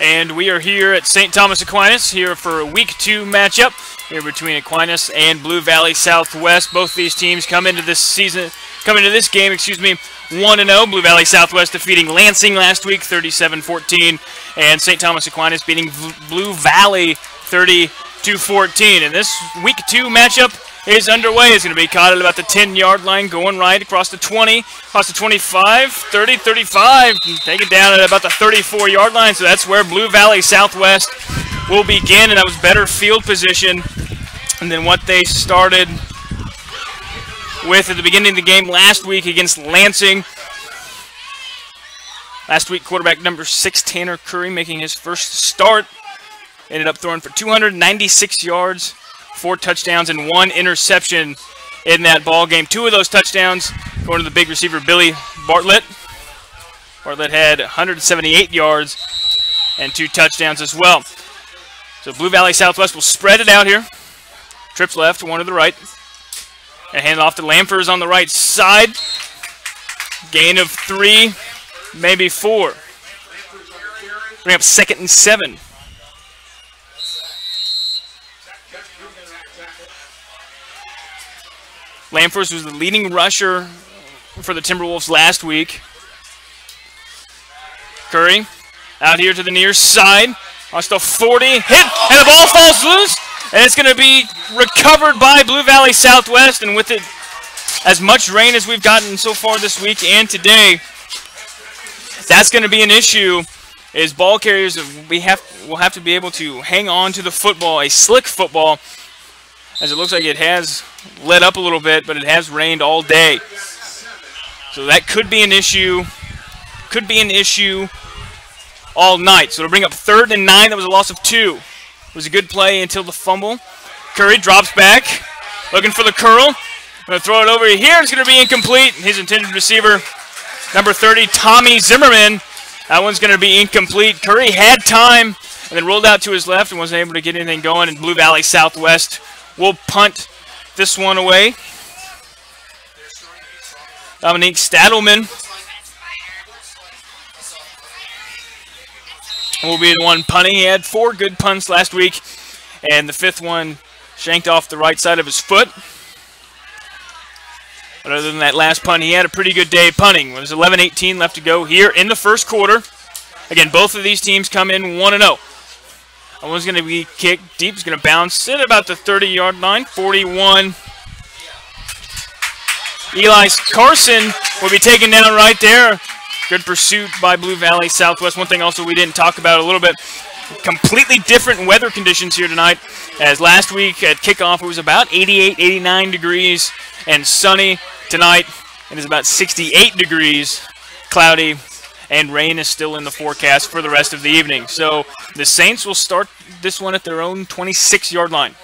And we are here at St. Thomas Aquinas here for a Week 2 matchup here between Aquinas and Blue Valley Southwest. Both these teams come into this game, 1-0. Blue Valley Southwest defeating Lansing last week, 37-14, and St. Thomas Aquinas beating Blue Valley 30-14. And this Week 2 matchup is underway. It's going to be caught at about the 10-yard line, going right across the 20, across the 25, 30, 35, take it down at about the 34-yard line. So that's where Blue Valley Southwest will begin, and that was better field position than what they started with at the beginning of the game last week against Lansing. Last week, quarterback number 6, Tanner Curry, making his first start, ended up throwing for 296 yards, 4 touchdowns, and 1 interception in that ball game. 2 of those touchdowns going to the big receiver, Billy Bartlett. Bartlett had 178 yards and 2 touchdowns as well. So Blue Valley Southwest will spread it out here. Trips left, 1 to the right. And hand off to Lamfers on the right side. Gain of 3, maybe 4. Bring up 2nd and 7. Lamfers was the leading rusher for the Timberwolves last week. Curry out here to the near side. Lost the 40, hit, and the ball falls loose. And it's going to be recovered by Blue Valley Southwest. And with it, as much rain as we've gotten so far this week and today, that's going to be an issue. Is ball carriers will have to be able to hang on to the football, a slick football, as it looks like it has let up a little bit, but it has rained all day. So that could be an issue. Could be an issue all night. So it'll bring up 3rd and 9. That was a loss of 2. It was a good play until the fumble. Curry drops back, looking for the curl. Going to throw it over here. It's going to be incomplete. His intended receiver, number 30, Tommy Zimmerman. That one's going to be incomplete. Curry had time and then rolled out to his left and wasn't able to get anything going. And Blue Valley Southwest will punt this one away. Dominique Stadelman will be the one punting. He had 4 good punts last week, and the 5th one shanked off the right side of his foot. But other than that last punt, he had a pretty good day punting. There's 11:18 left to go here in the first quarter. Again, both of these teams come in 1-0. One's going to be kicked deep. It's going to bounce at about the 30-yard line, 41. Eli Carson will be taken down right there. Good pursuit by Blue Valley Southwest. One thing also we didn't talk about a little bit, completely different weather conditions here tonight. As last week at kickoff, it was about 88, 89 degrees and sunny. Tonight, it is about 68 degrees, cloudy, and rain is still in the forecast for the rest of the evening. So the Saints will start this one at their own 26-yard line.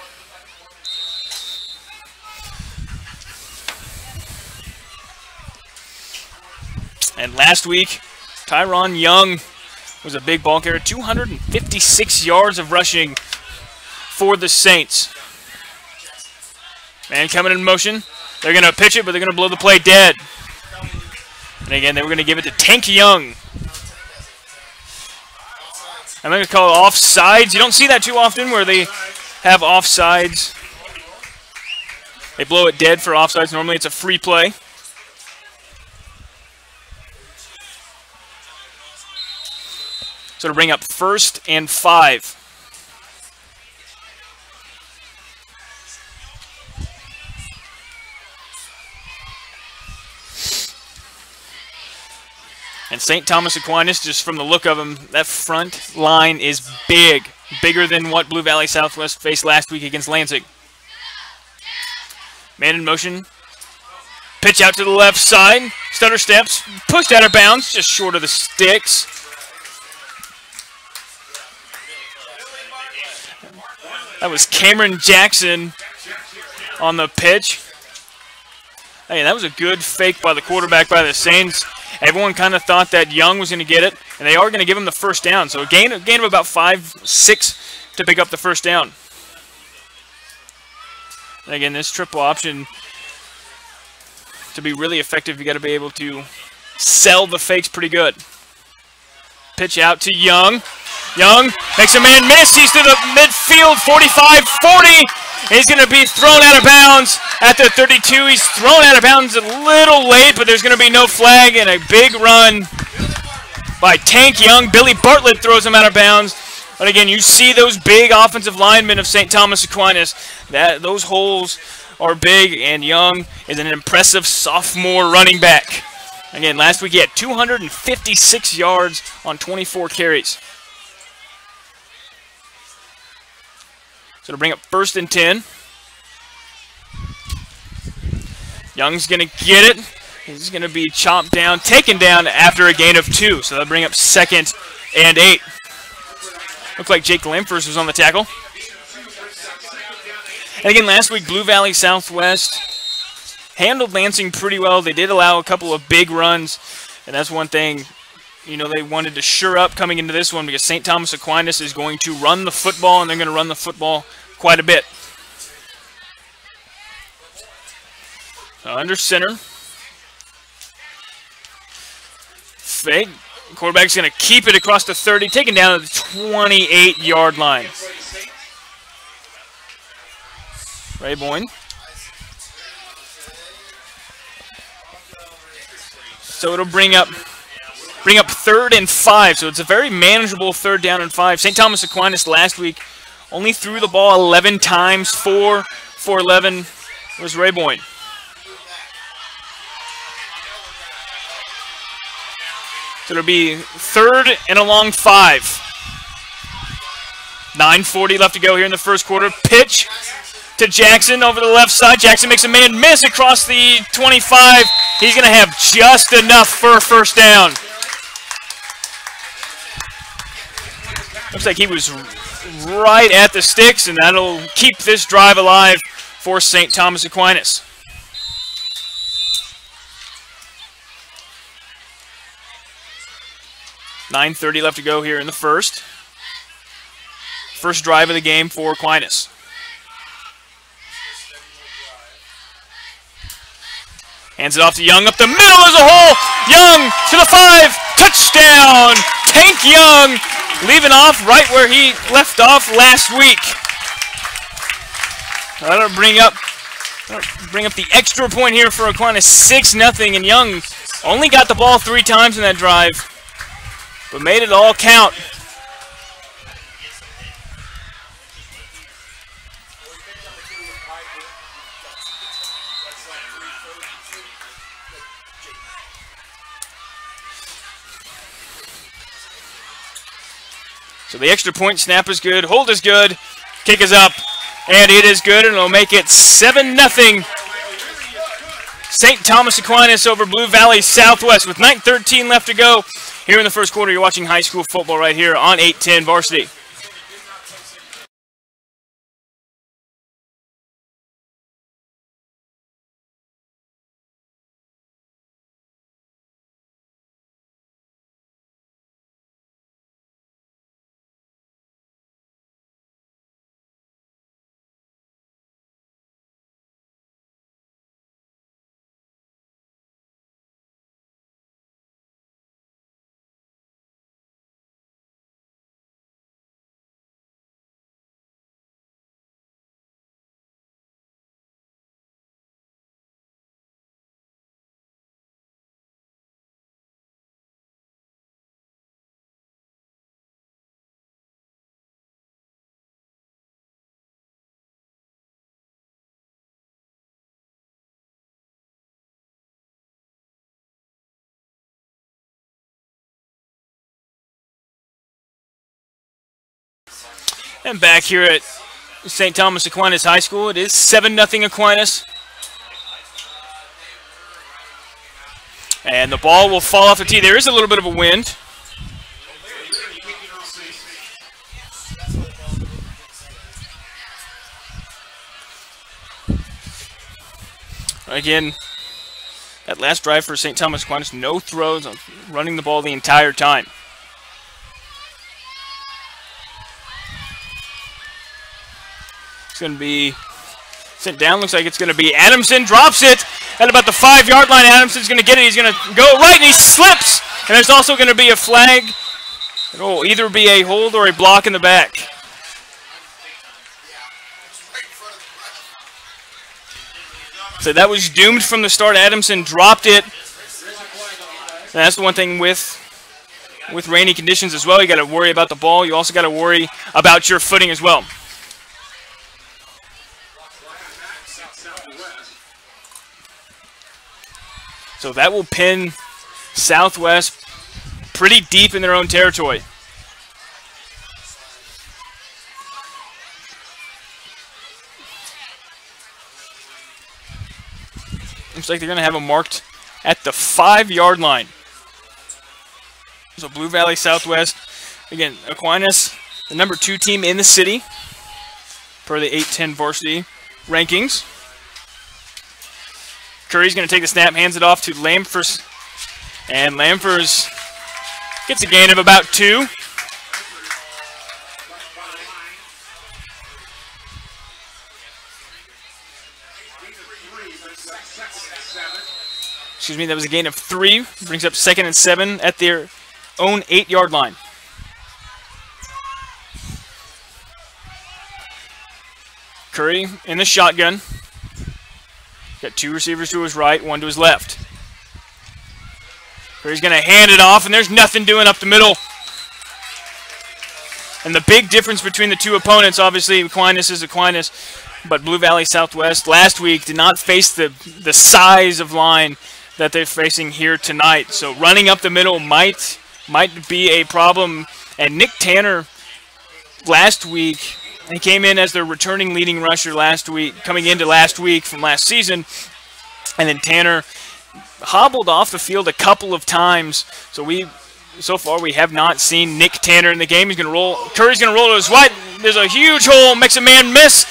And last week, Tyron Young was a big ball carrier, 256 yards of rushing for the Saints. Man coming in motion. They're going to pitch it, but they're going to blow the play dead. And again, they were going to give it to Tank Young. I'm going to call it offsides. You don't see that too often where they have offsides. They blow it dead for offsides. Normally it's a free play. So to bring up 1st and 5. And St. Thomas Aquinas, just from the look of them, that front line is big. Bigger than what Blue Valley Southwest faced last week against Lansing. Man in motion. Pitch out to the left side. Stutter steps. Pushed out of bounds, just short of the sticks. That was Cameron Jackson on the pitch. Hey, that was a good fake by the quarterback by the Saints. Everyone kind of thought that Young was going to get it, and they are going to give him the first down. So a gain of about 5-6 to pick up the first down. And again, this triple option, to be really effective, you got to be able to sell the fakes pretty good. Pitch out to Young. Young makes a man miss. He's to the midfield, 45-40. He's going to be thrown out of bounds at the 32. He's thrown out of bounds a little late, but there's going to be no flag, and a big run by Tank Young. Billy Bartlett throws him out of bounds. But again, you see those big offensive linemen of St. Thomas Aquinas. Those holes are big, and Young is an impressive sophomore running back. Again, last week he had 256 yards on 24 carries. So to bring up 1st and 10. Young's going to get it. He's going to be chopped down, taken down after a gain of 2. So they'll bring up 2nd and 8. Looks like Jake Lamfers was on the tackle. And again, last week, Blue Valley Southwest handled Lansing pretty well. They did allow a couple of big runs, and that's one thing, you know, they wanted to shore up coming into this one because St. Thomas Aquinas is going to run the football, and they're going to run the football quite a bit. So under center. Fake. Quarterback's going to keep it across the 30, taken down to the 28-yard line. Ray Boyne. So it'll bring up 3rd and 5. So it's a very manageable 3rd down and 5. St. Thomas Aquinas last week only threw the ball 11 times. 4 for 11 was Ray Boyne. So it'll be 3rd and a long 5. 9:40 left to go here in the first quarter. Pitch to Jackson over the left side. Jackson makes a man miss across the 25. He's going to have just enough for a 1st down. Looks like he was right at the sticks, and that'll keep this drive alive for St. Thomas Aquinas. $9:30 left to go here in the first. First drive of the game for Aquinas. Hands it off to Young up the middle. There's a hole. Young to the 5. Touchdown. Tank Young leaving off right where he left off last week. That'll bring up the extra point here for Aquinas. 6-0, and Young only got the ball 3 times in that drive, but made it all count. So the extra point snap is good, hold is good, kick is up, and it is good, and it'll make it 7-0. St. Thomas Aquinas over Blue Valley Southwest with 9:13 left to go. Here in the first quarter, you're watching high school football right here on 810 Varsity. And back here at St. Thomas Aquinas High School, it is 7-0 Aquinas. And the ball will fall off the tee. There is a little bit of a wind. Again, that last drive for St. Thomas Aquinas, no throws, running the ball the entire time. It's going to be sent down. Looks like it's going to be Adamson. Drops it at about the 5-yard line. Adamson's going to get it. He's going to go right, and he slips. And there's also going to be a flag It will either be a hold or a block in the back. So that was doomed from the start. Adamson dropped it. And that's the one thing with rainy conditions as well. You got to worry about the ball. You also got to worry about your footing as well. So that will pin Southwest pretty deep in their own territory. Looks like they're going to have them marked at the 5-yard line. So Blue Valley Southwest, again, Aquinas, the number 2 team in the city per the 8-10 varsity rankings. Curry's going to take the snap, hands it off to Lamfers, and Lamfers gets a gain of about 2. Excuse me, that was a gain of 3. Brings up 2nd and 7 at their own 8-yard line. Curry in the shotgun. Got 2 receivers to his right, 1 to his left. Curry's going to hand it off, and there's nothing doing up the middle. And the big difference between the 2 opponents, obviously Aquinas is Aquinas, but Blue Valley Southwest last week did not face the size of line that they're facing here tonight. So running up the middle might be a problem. And Nick Tanner last week, he came in as their returning leading rusher last week, coming into last week from last season. And then Tanner hobbled off the field a couple of times. So far we have not seen Nick Tanner in the game. He's going to roll. Curry's going to roll to his right. There's a huge hole. Makes a man miss.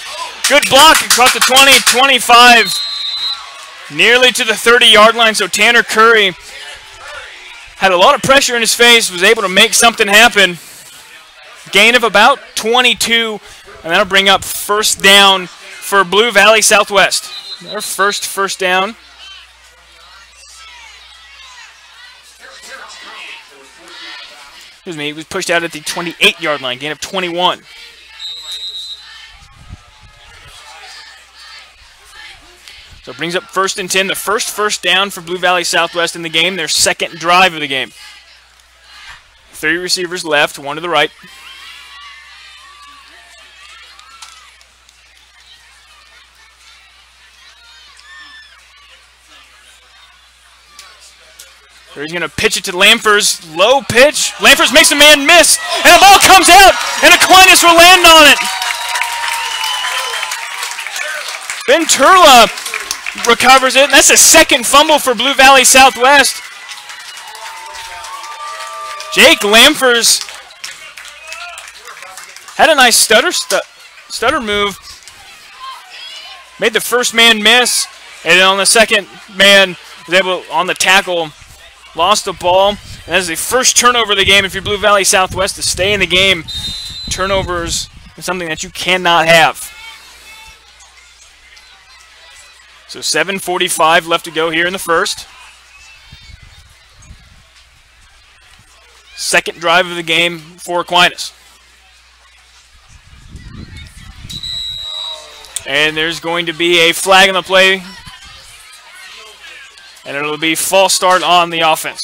Good block across the 20, 25. Nearly to the 30-yard line, so Tanner Curry had a lot of pressure in his face, was able to make something happen. Gain of about 22, and that'll bring up first down for Blue Valley Southwest. Their first down. Excuse me, he was pushed out at the 28-yard line, gain of 21. So it brings up 1st and 10, the first down for Blue Valley Southwest in the game, their 2nd drive of the game. 3 receivers left, 1 to the right. He's going to pitch it to Lamfers, low pitch. Lamfers makes a man miss, and the ball comes out, and Aquinas will land on it. Venturla recovers it, and that's a 2nd fumble for Blue Valley Southwest. Jake Lamfers had a nice stutter move. Made the first man miss, and then on the second man, was able, on the tackle, lost the ball. And that's the first turnover of the game if you're Blue Valley Southwest to stay in the game. Turnovers is something that you cannot have. So 7:45 left to go here in the first. 2nd drive of the game for Aquinas. And there's going to be a flag on the play. And it'll be false start on the offense.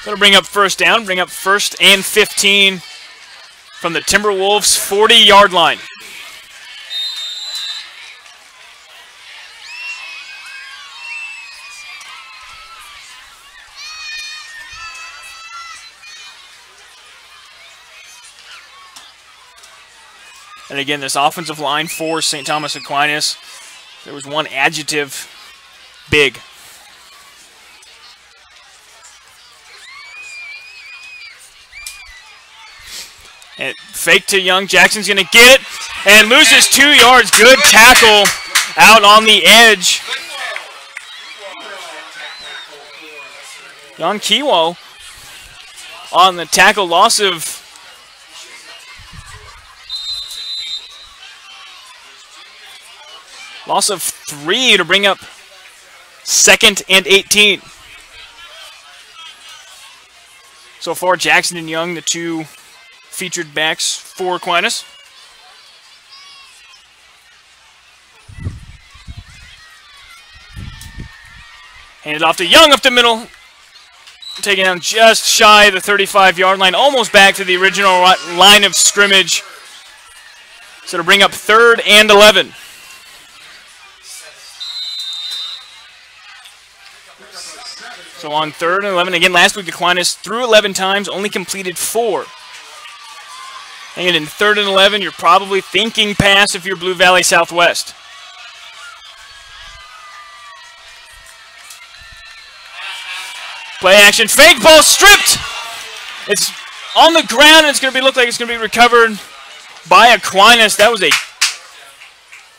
That'll bring up first down, bring up 1st and 15 from the Timberwolves' 40-yard line. And again, this offensive line for St. Thomas Aquinas, there was one adjective, big. And fake to Young. Jackson's going to get it and loses 2 yards. Good tackle out on the edge. Young Kiwo on the tackle, loss of Loss of 3 to bring up 2nd and 18. So far, Jackson and Young, the two featured backs for Aquinas. Handed off to Young up the middle. Taking down just shy of the 35-yard line. Almost back to the original line of scrimmage. So to bring up 3rd and 11. So on 3rd and 11, again, last week Aquinas threw 11 times, only completed 4. And in 3rd and 11, you're probably thinking pass if you're Blue Valley Southwest. Play action, fake ball stripped. It's on the ground, and it's going to look like it's going to be recovered by Aquinas. That was a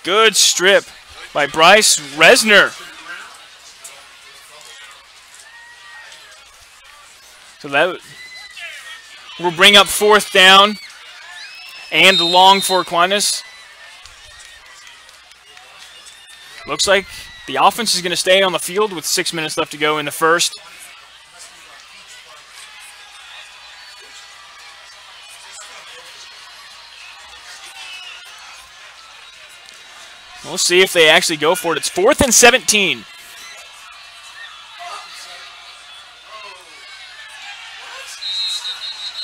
good strip by Bryce Resner. So that will bring up 4th down and long for Aquinas. Looks like the offense is going to stay on the field with 6 minutes left to go in the first. We'll see if they actually go for it. It's 4th and 17.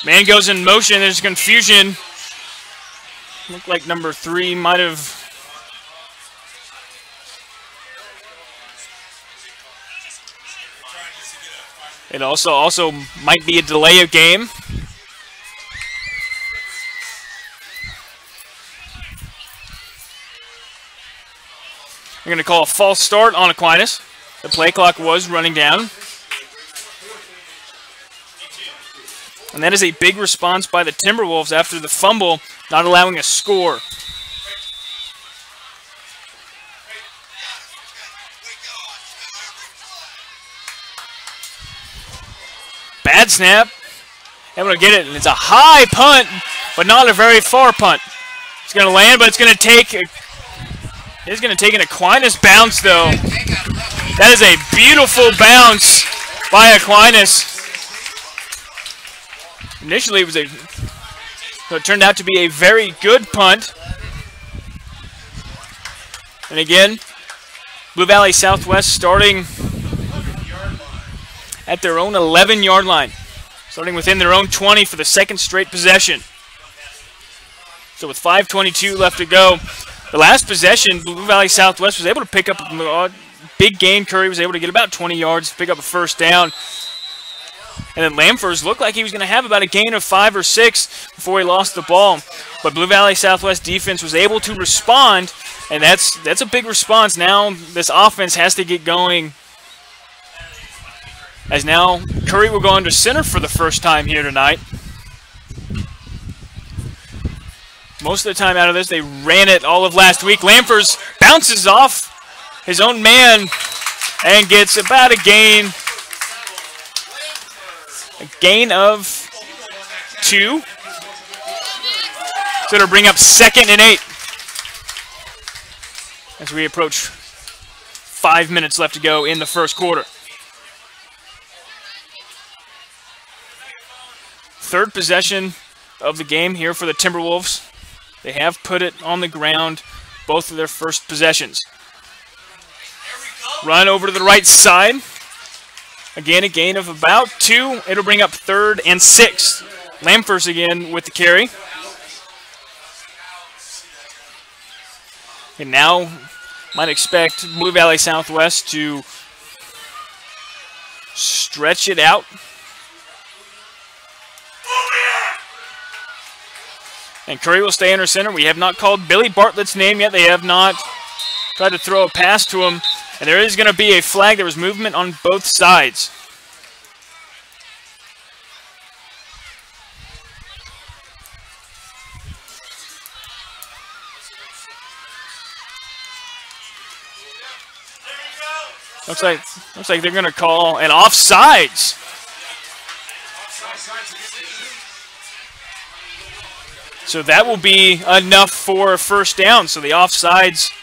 Man goes in motion. There's confusion. Looked like number 3 might have... It also might be a delay of game. We're going to call a false start on Aquinas. The play clock was running down. And that is a big response by the Timberwolves after the fumble, not allowing a score. Bad snap. Able to get it, and it's a high punt, but not a very far punt. It's going to land, but it's going to take an Aquinas bounce, though. That is a beautiful bounce by Aquinas. Initially, it turned out to be a very good punt. And again, Blue Valley Southwest starting at their own 11-yard line. Starting within their own 20 for the second straight possession. So with 5:22 left to go, the last possession, Blue Valley Southwest was able to pick up a big gain. Curry was able to get about 20 yards, pick up a first down. And then Lamfers looked like he was going to have about a gain of 5 or 6 before he lost the ball. But Blue Valley Southwest defense was able to respond, and that's a big response. Now this offense has to get going, as now Curry will go under center for the first time here tonight. Most of the time out of this, they ran it all of last week. Lamfers bounces off his own man and gets about a gain of 2. So it'll bring up 2nd and 8 as we approach 5 minutes left to go in the first quarter. Third possession of the game here for the Timberwolves. They have put it on the ground both of their first possessions. Run over to the right side. Again, a gain of about 2. It'll bring up 3rd and 6. Lamfers again with the carry. And now might expect Blue Valley Southwest to stretch it out. And Curry will stay under center. We have not called Billy Bartlett's name yet. They have not tried to throw a pass to him. And there is going to be a flag. There was movement on both sides. Looks like they're going to call an offsides. So that will be enough for a first down. So the offsides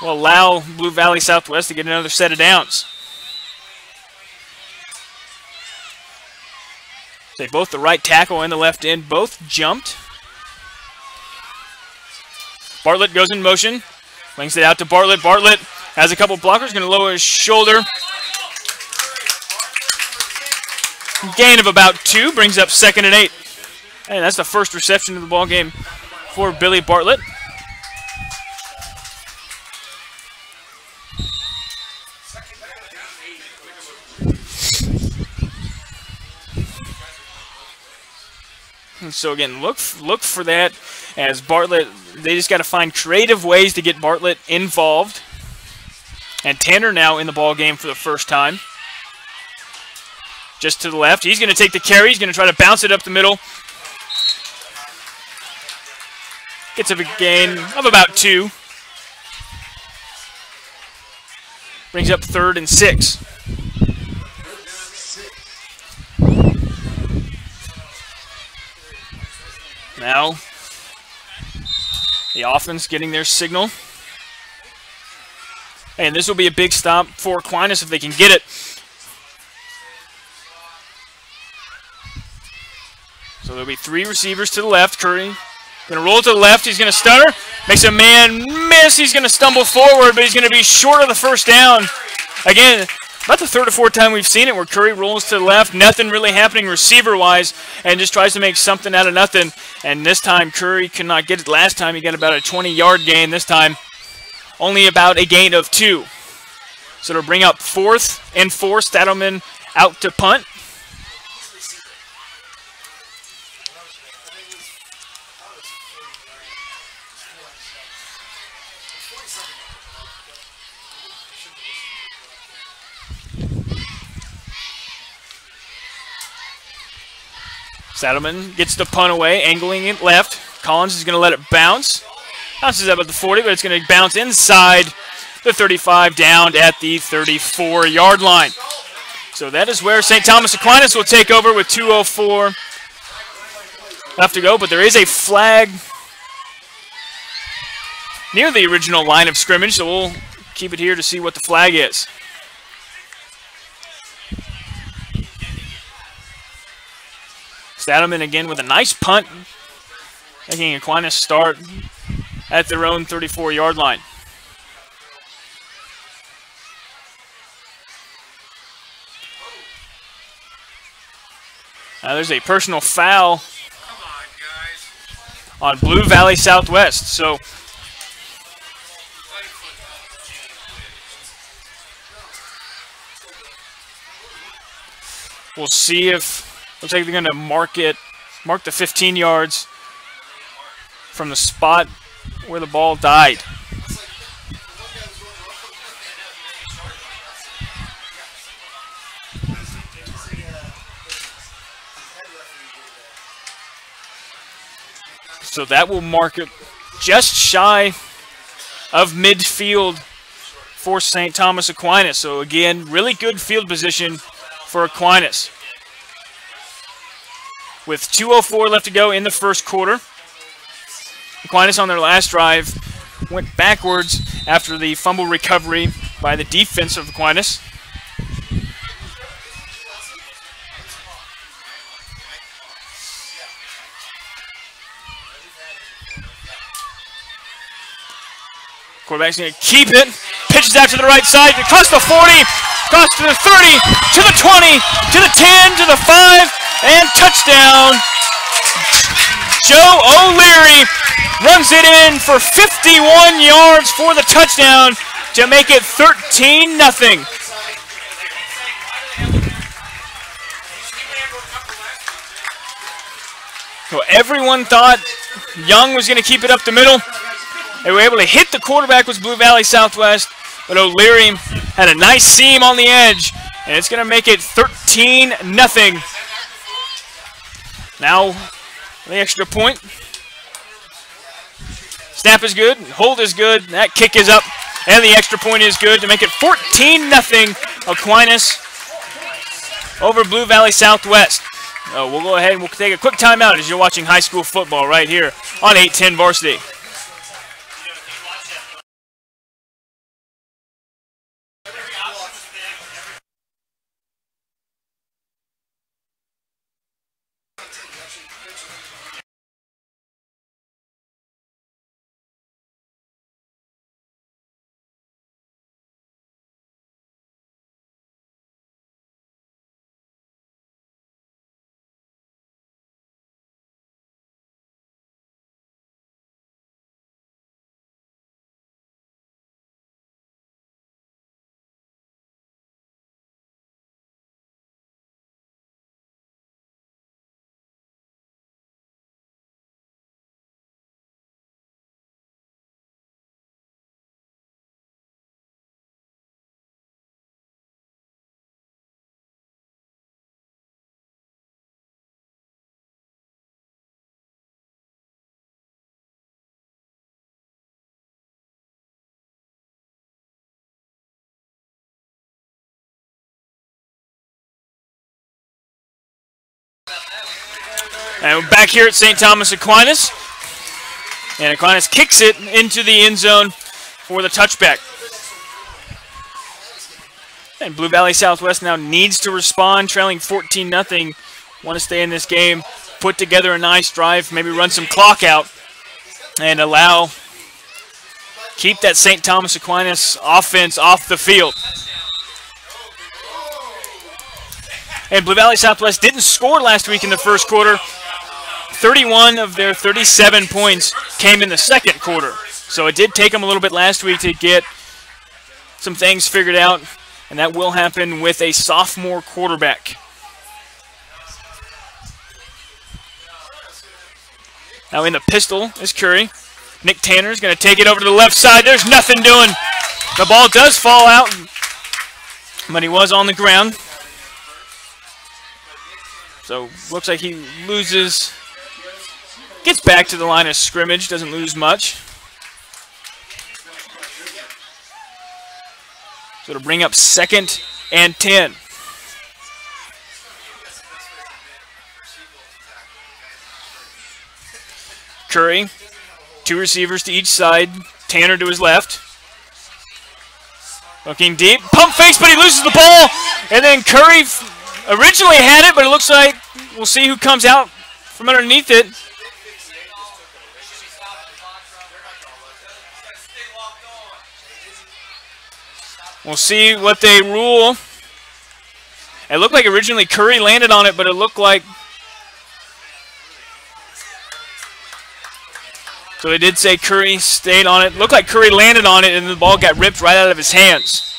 will allow Blue Valley Southwest to get another set of downs. They both, the right tackle and the left end, both jumped. Bartlett goes in motion. Flings it out to Bartlett. Bartlett has a couple blockers. Going to lower his shoulder. Gain of about 2. Brings up 2nd and 8. And that's the first reception of the ball game for Billy Bartlett. And so again, look for that as Bartlett. They just got to find creative ways to get Bartlett involved. And Tanner now in the ball game for the first time. Just to the left. He's going to take the carry. He's going to try to bounce it up the middle. Gets a gain of about 2. Brings up 3rd and 6. Now, the offense getting their signal. And this will be a big stop for Aquinas if they can get it. So there'll be 3 receivers to the left. Curry going to roll to the left. He's going to stutter. Makes a man miss. He's going to stumble forward, but he's going to be short of the first down. Again, about the 3rd or 4th time we've seen it where Curry rolls to the left. Nothing really happening receiver-wise and just tries to make something out of nothing. And this time Curry could not get it. Last time he got about a 20-yard gain. This time only about a gain of 2. So it'll bring up 4th and 4. Stadelman out to punt. Saddleman gets the punt away, angling it left. Collins is going to let it bounce. Bounces up at the 40, but it's going to bounce inside the 35, down at the 34-yard line. So that is where St. Thomas Aquinas will take over with 2:04 left to go, but there is a flag near the original line of scrimmage, so we'll keep it here to see what the flag is. Stadelman again with a nice punt, making Aquinas start at their own 34-yard line. Now there's a personal foul on Blue Valley Southwest. So we'll see if, looks like they're going to mark the 15 yards from the spot where the ball died. So that will mark it just shy of midfield for St. Thomas Aquinas. So again, really good field position for Aquinas. With 2:04 left to go in the first quarter, Aquinas on their last drive went backwards after the fumble recovery by the defense of Aquinas. Quarterback's going to keep it. Pitches out to the right side. Across the 40. Across to the 30. To the 20. To the 10. To the 5. And touchdown. Joe O'Leary runs it in for 51 yards for the touchdown to make it 13-0. So everyone thought Young was going to keep it up the middle. They were able to hit the quarterback with Blue Valley Southwest, but O'Leary had a nice seam on the edge, and it's going to make it 13-0. Now, the extra point. Snap is good, hold is good, that kick is up, and the extra point is good to make it 14-0 Aquinas over Blue Valley Southwest. We'll go ahead and we'll take a quick timeout as you're watching high school football right here on 810 Varsity. And we're back here at St. Thomas Aquinas. And Aquinas kicks it into the end zone for the touchback. And Blue Valley Southwest now needs to respond, trailing 14-0. Want to stay in this game, put together a nice drive, maybe run some clock out, and keep that St. Thomas Aquinas offense off the field. And Blue Valley Southwest didn't score last week in the first quarter. 31 of their 37 points came in the second quarter. So it did take them a little bit last week to get some things figured out, and that will happen with a sophomore quarterback. Now in the pistol is Curry. Nick Tanner's going to take it over to the left side. There's nothing doing. The ball does fall out, but he was on the ground. So looks like he loses. Gets back to the line of scrimmage, doesn't lose much. So to bring up 2nd and 10. Curry, 2 receivers to each side. Tanner to his left. Looking deep, pump fakes, but he loses the ball. And then Curry originally had it, but it looks like we'll see who comes out from underneath it. We'll see what they rule. It looked like originally Curry landed on it, but it looked like... So they did say Curry stayed on it. Looked like Curry landed on it, and the ball got ripped right out of his hands.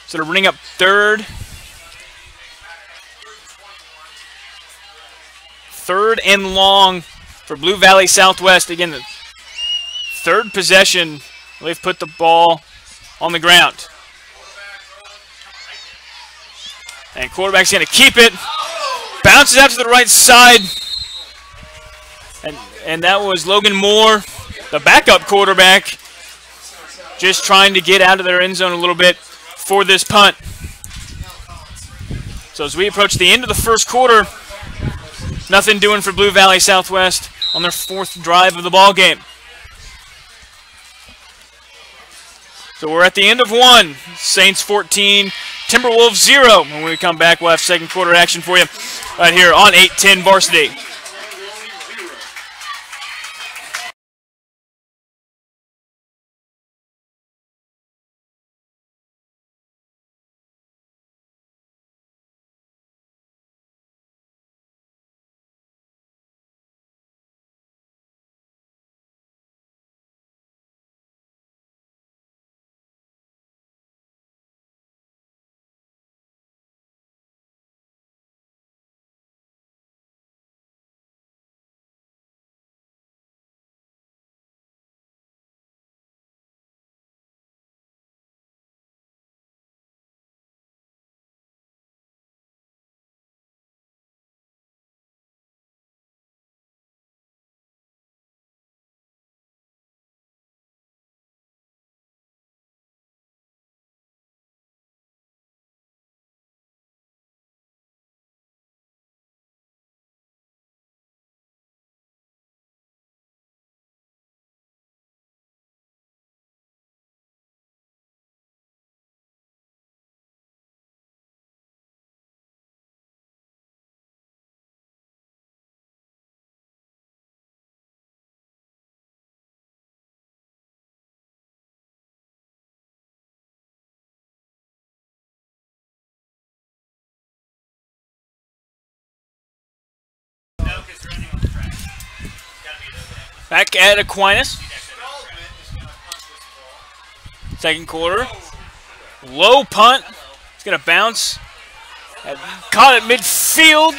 So to bring up 3rd. 3rd and long for Blue Valley Southwest. Again, the 3rd possession. They've put the ball on the ground. And quarterback's going to keep it. Bounces out to the right side. And that was Logan Moore, the backup quarterback, just trying to get out of their end zone a little bit for this punt. So as we approach the end of the first quarter, nothing doing for Blue Valley Southwest on their 4th drive of the ball game. So we're at the end of 1. Saints 14, Timberwolves 0. When we come back, we'll have second quarter action for you right here on 810 Varsity. Back at Aquinas. Second quarter. Low punt. It's going to bounce. Caught at midfield.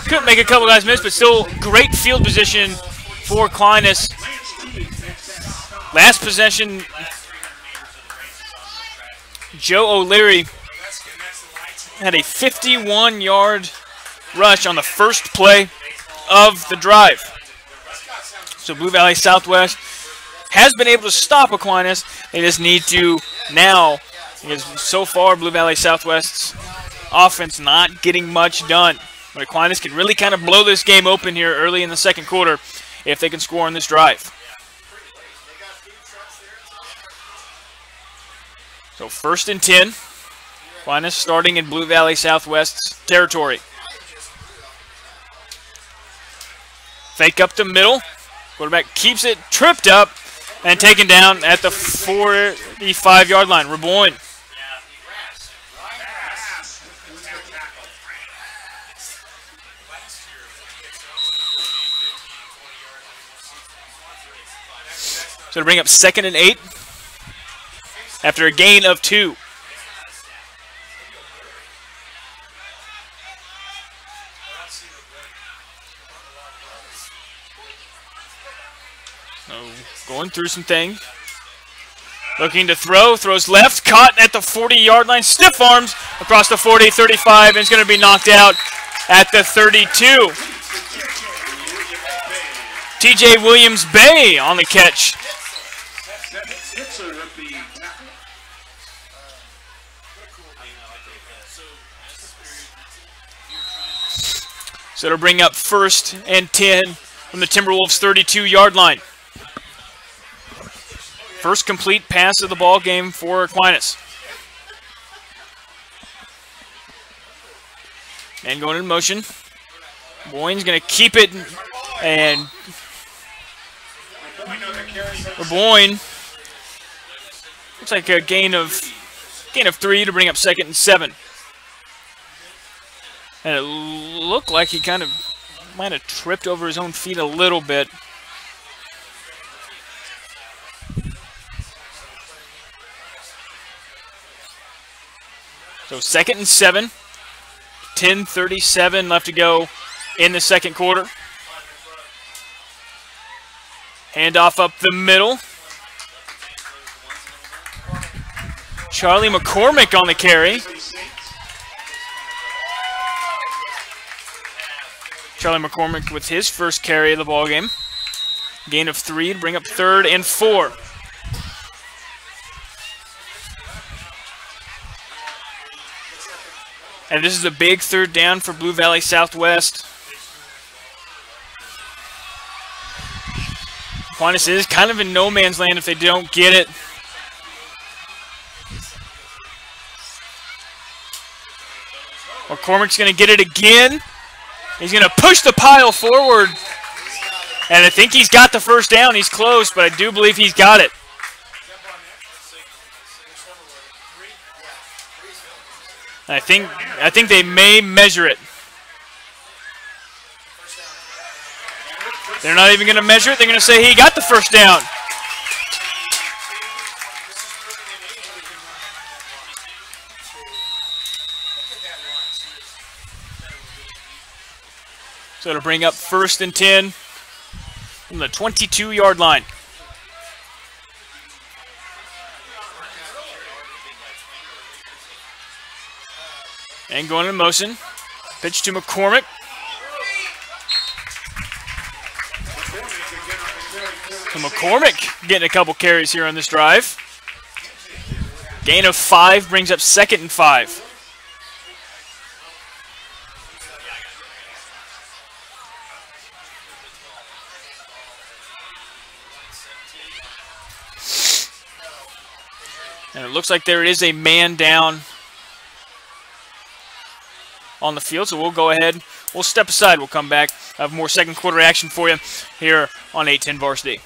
Could make a couple guys miss, but still great field position for Aquinas. Last possession, Joe O'Leary had a 51-yard rush on the first play of the drive. So Blue Valley Southwest has been able to stop Aquinas. They just need to now, because so far Blue Valley Southwest's offense not getting much done. But Aquinas can really kind of blow this game open here early in the second quarter if they can score on this drive. So 1st and 10. Aquinas starting in Blue Valley Southwest's territory. Fake up the middle. Quarterback keeps it tripped up and taken down at the 45-yard line. Reboyne. So to bring up 2nd and 8 after a gain of 2. So going through some things. Looking to throw, throws left, caught at the 40-yard line, stiff arms across the 40, 35, and it's going to be knocked out at the 32. TJ Williams Bay on the catch. So it'll bring up 1st and 10 from the Timberwolves' 32-yard line. First complete pass of the ball game for Aquinas. And going in motion. Boyne's going to keep it, and Boyne looks like a gain of 3 to bring up 2nd and 7. And it looked like he kind of might have tripped over his own feet a little bit. So 2nd and 7. 10:37 left to go in the second quarter. Handoff up the middle. Charlie McCormick on the carry. Charlie McCormick with his first carry of the ball game. Gain of 3 to bring up 3rd and 4. And this is a big 3rd down for Blue Valley Southwest. Aquinas is kind of in no man's land if they don't get it. McCormick's going to get it again. He's going to push the pile forward. And I think he's got the first down. He's close, but I do believe he's got it. I think they may measure it. They're not even going to measure it. They're going to say he got the first down. So it'll bring up 1st and 10 from the 22-yard line. And going in motion. Pitch to McCormick. So McCormick getting a couple carries here on this drive. Gain of 5 brings up 2nd and 5. And it looks like there is a man down on the field, so we'll go ahead. We'll step aside. We'll come back. Have more second quarter action for you here on 810 Varsity.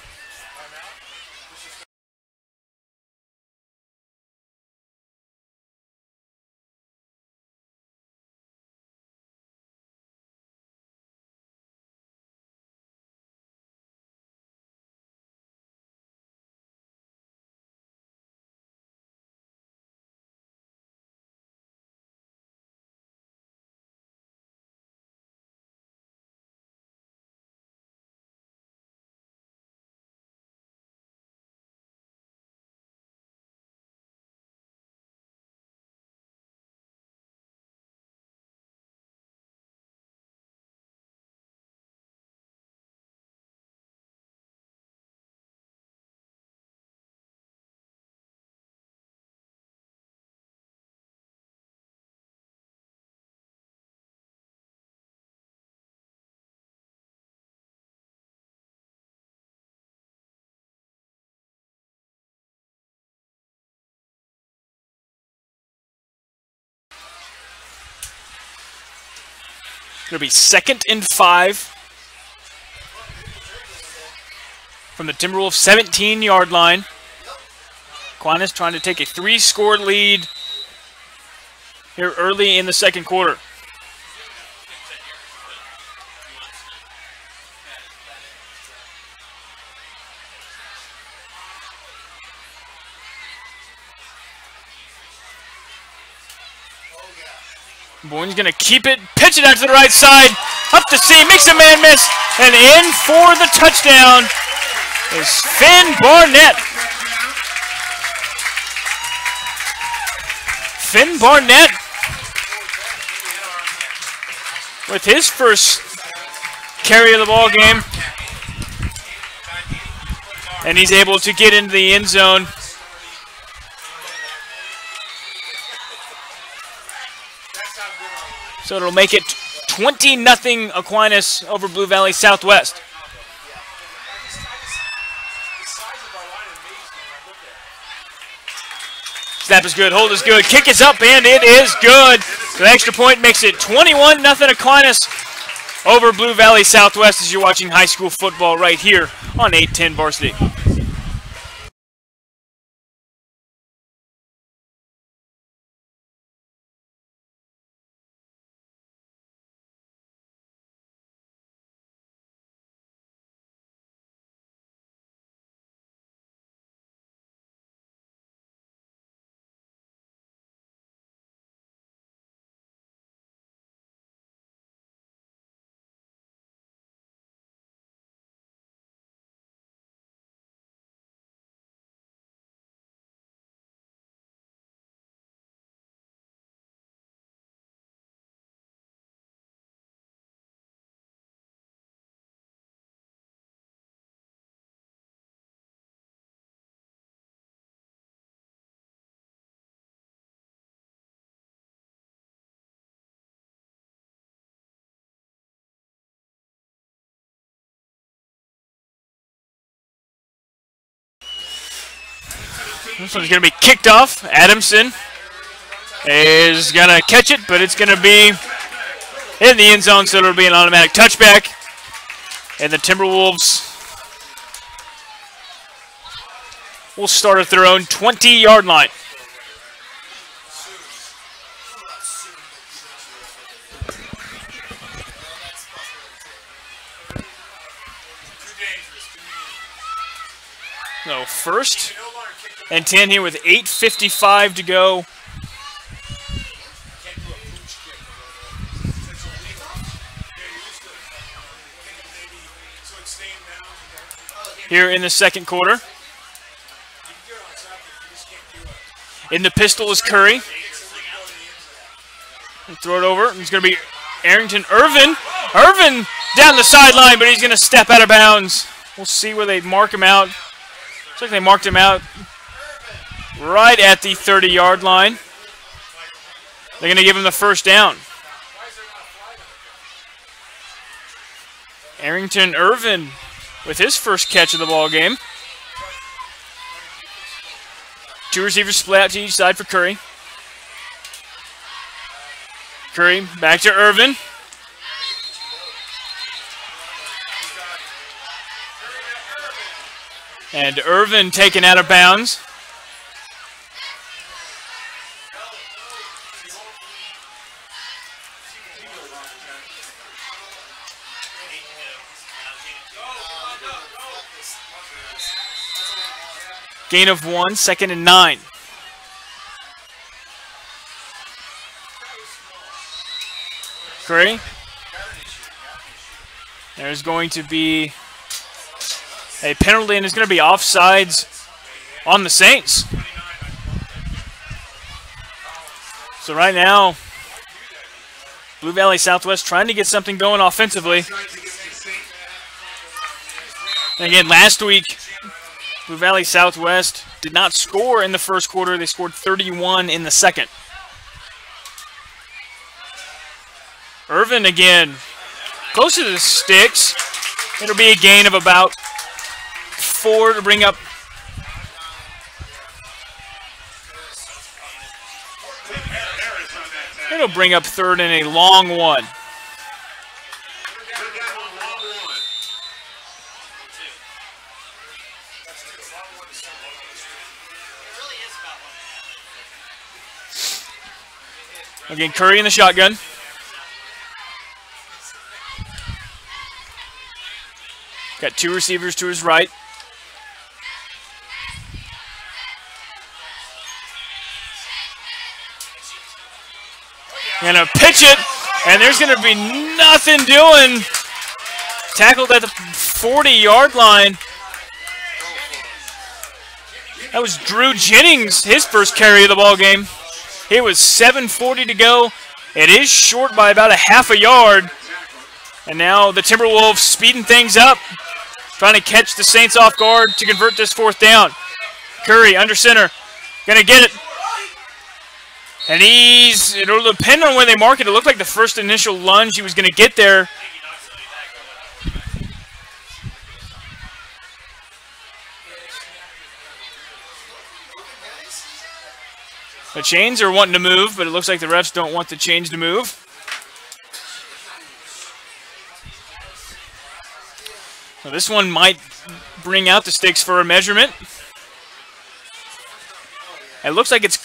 It'll be 2nd and 5 from the Timberwolves 17-yard line. Aquinas trying to take a 3-score lead here early in the second quarter. Boyne's going to keep it, pitch it out to the right side, up the seam, makes a man miss, and in for the touchdown is Finn Barnett. Finn Barnett with his first carry of the ball game, and he's able to get into the end zone. So it'll make it 20-0 Aquinas over Blue Valley Southwest. Snap is good, hold is good, kick is up, and it is good. The extra point makes it 21-0 Aquinas over Blue Valley Southwest as you're watching high school football right here on 810 Varsity. This one's going to be kicked off. Adamson is going to catch it, but it's going to be in the end zone, so it'll be an automatic touchback. And the Timberwolves will start at their own 20-yard line. So 1st and 10 here with 8:55 to go. Here in the second quarter. In the pistol is Curry. Throw it over. It's going to be Arrington Irvin. Irvin down the sideline, but he's going to step out of bounds. We'll see where they mark him out. Looks like they marked him out right at the 30-yard line. They're going to give him the first down. Arrington Irvin with his first catch of the ball game. 2 receivers split out to each side for Curry. Curry back to Irvin. And Irvin taken out of bounds. Gain of 1, 2nd and 9. Curry. There's going to be a penalty, and it's going to be offsides on the Saints. So right now, Blue Valley Southwest trying to get something going offensively. And again, last week, Blue Valley Southwest did not score in the first quarter. They scored 31 in the second. Irvin again, close to the sticks. It'll be a gain of about 4 to bring up. It'll bring up 3rd and a long one. Again, Curry in the shotgun. Got two receivers to his right. Gonna pitch it, and there's gonna be nothing doing. Tackled at the 40-yard line. That was Drew Jennings, his first carry of the ball game. It was 7:40 to go. It is short by about a half a yard. And now the Timberwolves speeding things up, trying to catch the Saints off guard to convert this fourth down. Curry under center, gonna get it. And it'll depend on where they mark it. It looked like the first initial lunge he was gonna get there. The chains are wanting to move, but it looks like the refs don't want the chains to move. So this one might bring out the sticks for a measurement. It looks like it's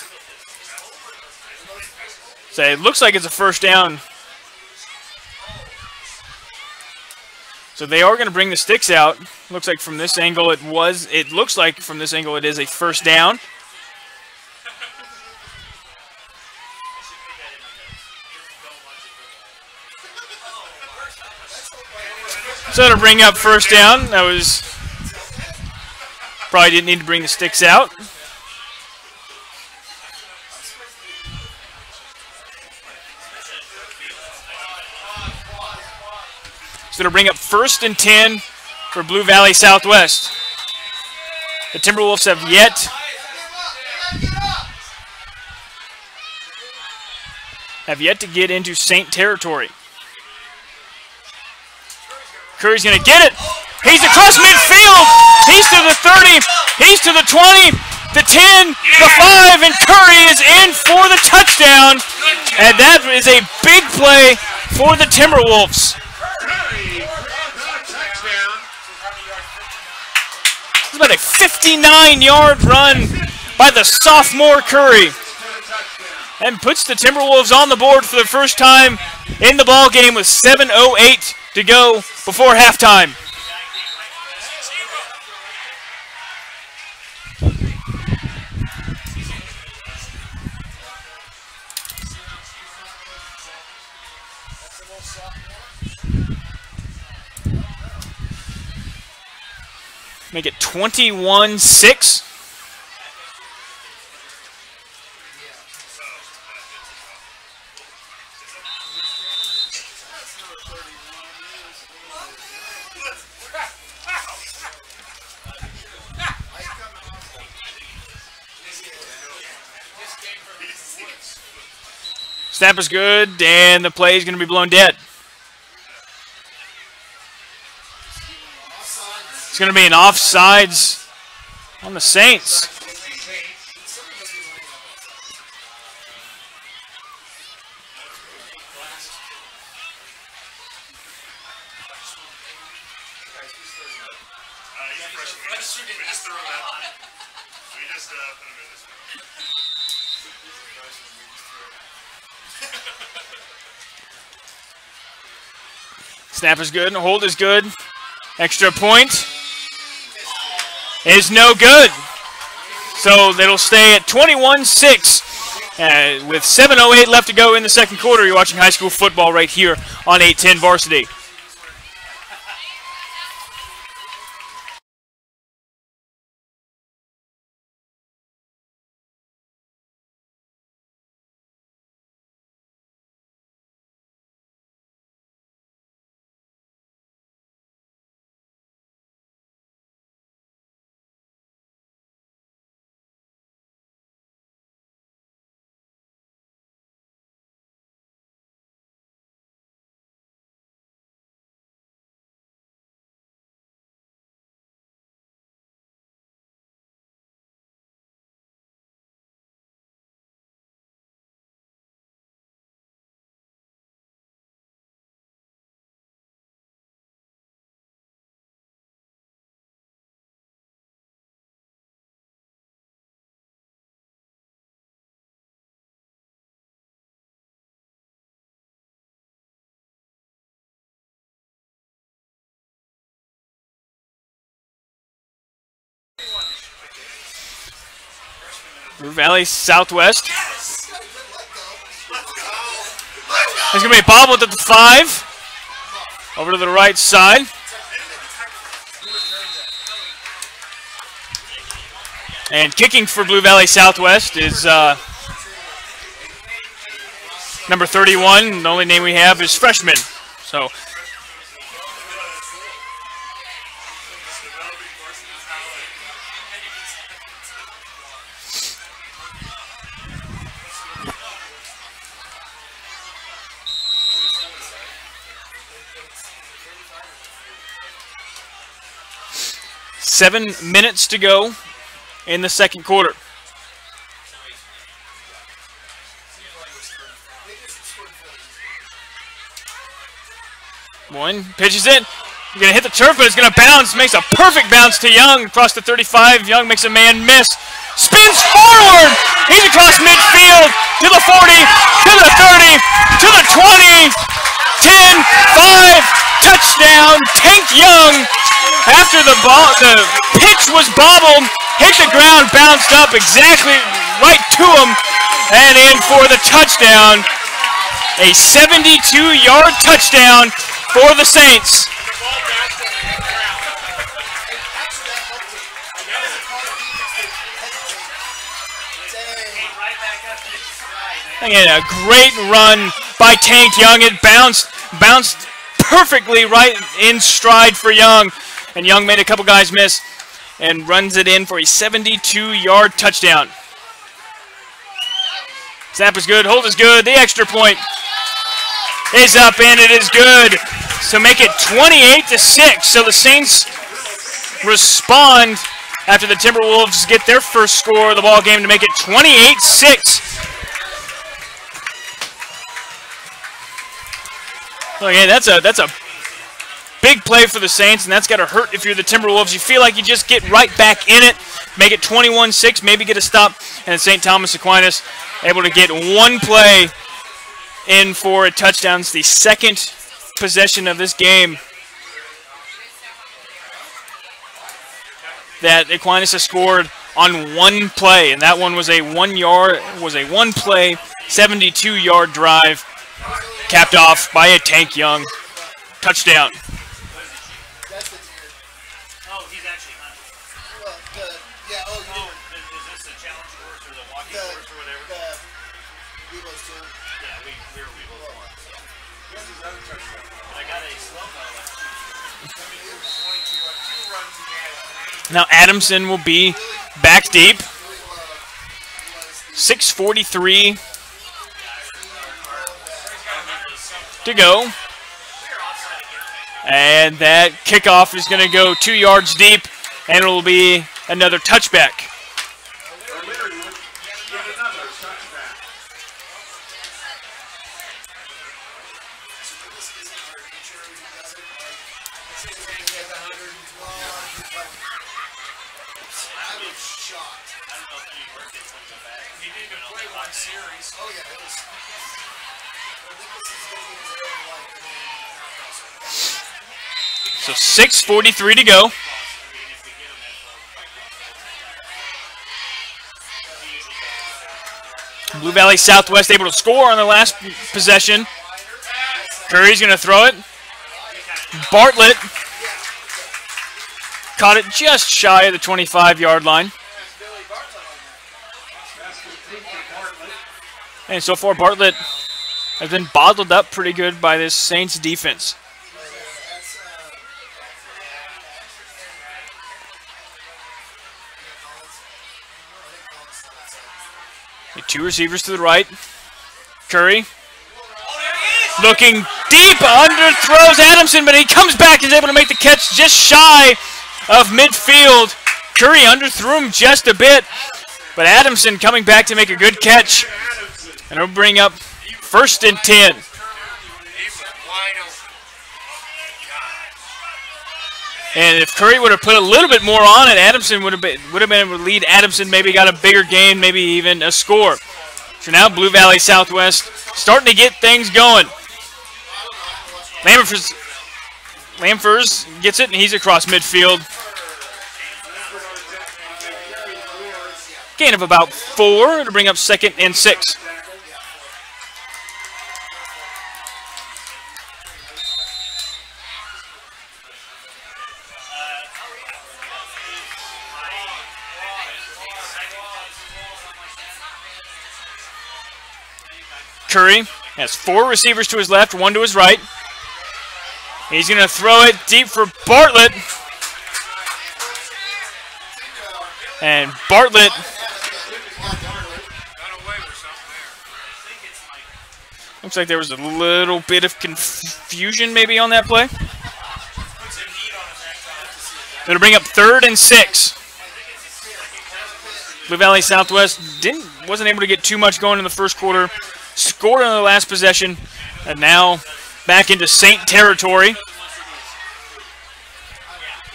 a first down. So they are going to bring the sticks out. Looks like from this angle it is a first down. So to bring up first down, that was probably didn't need to bring the sticks out. So to bring up 1st and 10 for Blue Valley Southwest. The Timberwolves have yet to get into Saint territory. Curry's going to get it. He's across midfield. He's to the 30. He's to the 20, the 10, the 5, and Curry is in for the touchdown. And that is a big play for the Timberwolves. It's about a 59-yard run by the sophomore Curry. And puts the Timberwolves on the board for the first time in the ball game with 7:08 to go before halftime. Make it 21-6. Snap is good, and the play is going to be blown dead. It's going to be an offsides on the Saints. Snap is good, and hold is good. Extra point is no good. So it'll stay at 21-6 with 7:08 left to go in the second quarter. You're watching high school football right here on 810 Varsity. Blue Valley Southwest. There's going to be a bobble at the 5. Over to the right side. And kicking for Blue Valley Southwest is number 31. The only name we have is freshman. So 7 minutes to go in the second quarter. One pitches it. He's going to hit the turf, but it's going to bounce. Makes a perfect bounce to Young across the 35. Young makes a man miss. Spins forward. He's across midfield to the 40, to the 30, to the 20. 10, 5, touchdown, Tank Young. After the pitch was bobbled, hit the ground, bounced up exactly right to him, and in for the touchdown. A 72-yard touchdown for the Saints. Again, a great run by Tank Young. It bounced perfectly right in stride for Young. And Young made a couple guys miss and runs it in for a 72-yard touchdown. Snap is good, hold is good, the extra point is up and it is good. So make it 28-6. So the Saints respond after the Timberwolves get their first score of the ball game to make it 28-6. Okay, that's a big play for the Saints, and that's got to hurt if you're the Timberwolves. You feel like you just get right back in it, make it 21-6, maybe get a stop, and St. Thomas Aquinas able to get one play in for a touchdown. It's the second possession of this game that Aquinas has scored on one play, and that one was a one-play, 72-yard drive, capped off by a Tank Young touchdown. Now Adamson will be back deep. 6:43 to go. And that kickoff is going to go 2 yards deep, and it will be another touchback. So 6:43 to go. Blue Valley Southwest able to score on the last possession. Curry's going to throw it. Bartlett caught it just shy of the 25-yard line. And so far Bartlett has been bottled up pretty good by this Saints defense. Two receivers to the right. Curry looking deep, underthrows Adamson, but he comes back and is able to make the catch just shy of midfield. Curry underthrew him just a bit, but Adamson coming back to make a good catch. And it'll bring up 1st and 10. And if Curry would have put a little bit more on it, Adamson would have been able to lead Adamson, maybe got a bigger gain, maybe even a score. So now Blue Valley Southwest starting to get things going. Lamfers gets it, and he's across midfield. Gain of about 4 to bring up 2nd and 6. Curry has 4 receivers to his left, 1 to his right. He's going to throw it deep for Bartlett. And Bartlett looks like there was a little bit of confusion maybe on that play. Going to bring up 3rd and 6. Blue Valley Southwest wasn't able to get too much going in the first quarter. Scored on the last possession, and now back into Saint territory.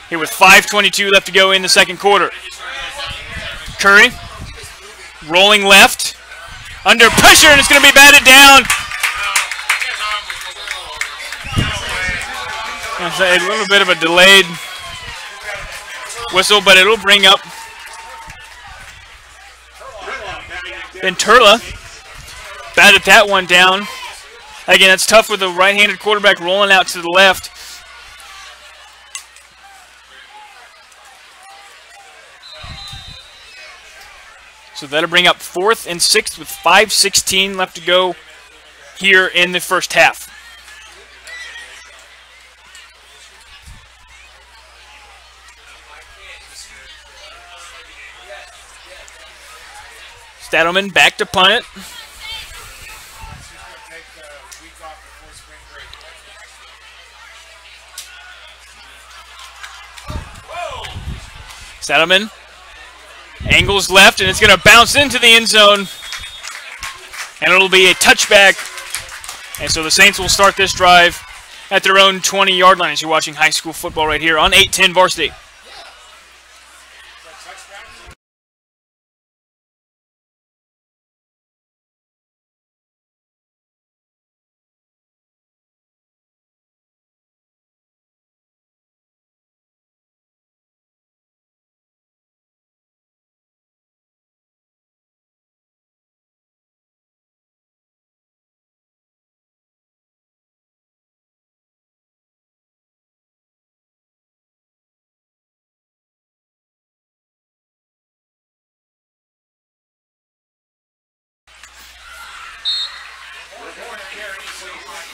Here with 5:22 left to go in the second quarter. Curry rolling left, under pressure, and it's going to be batted down. A little bit of a delayed whistle, but it'll bring up Venturla. Batted that one down. Again, it's tough with the right-handed quarterback rolling out to the left. So that'll bring up 4th and 6th with 5:16 left to go here in the first half. Stadelman back to punt it. Stadelman angles left, and it's going to bounce into the end zone. And it'll be a touchback. And so the Saints will start this drive at their own 20-yard line as you're watching high school football right here on 810 Varsity.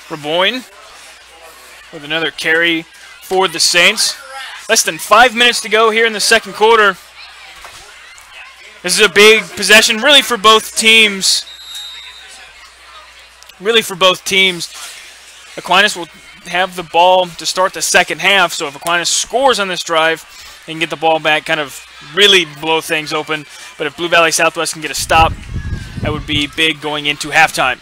Raboyne with another carry for the Saints. Less than 5 minutes to go here in the second quarter. This is a big possession really for both teams. Aquinas will have the ball to start the second half, so if Aquinas scores on this drive, they can get the ball back, kind of really blow things open. But if Blue Valley Southwest can get a stop, that would be big going into halftime.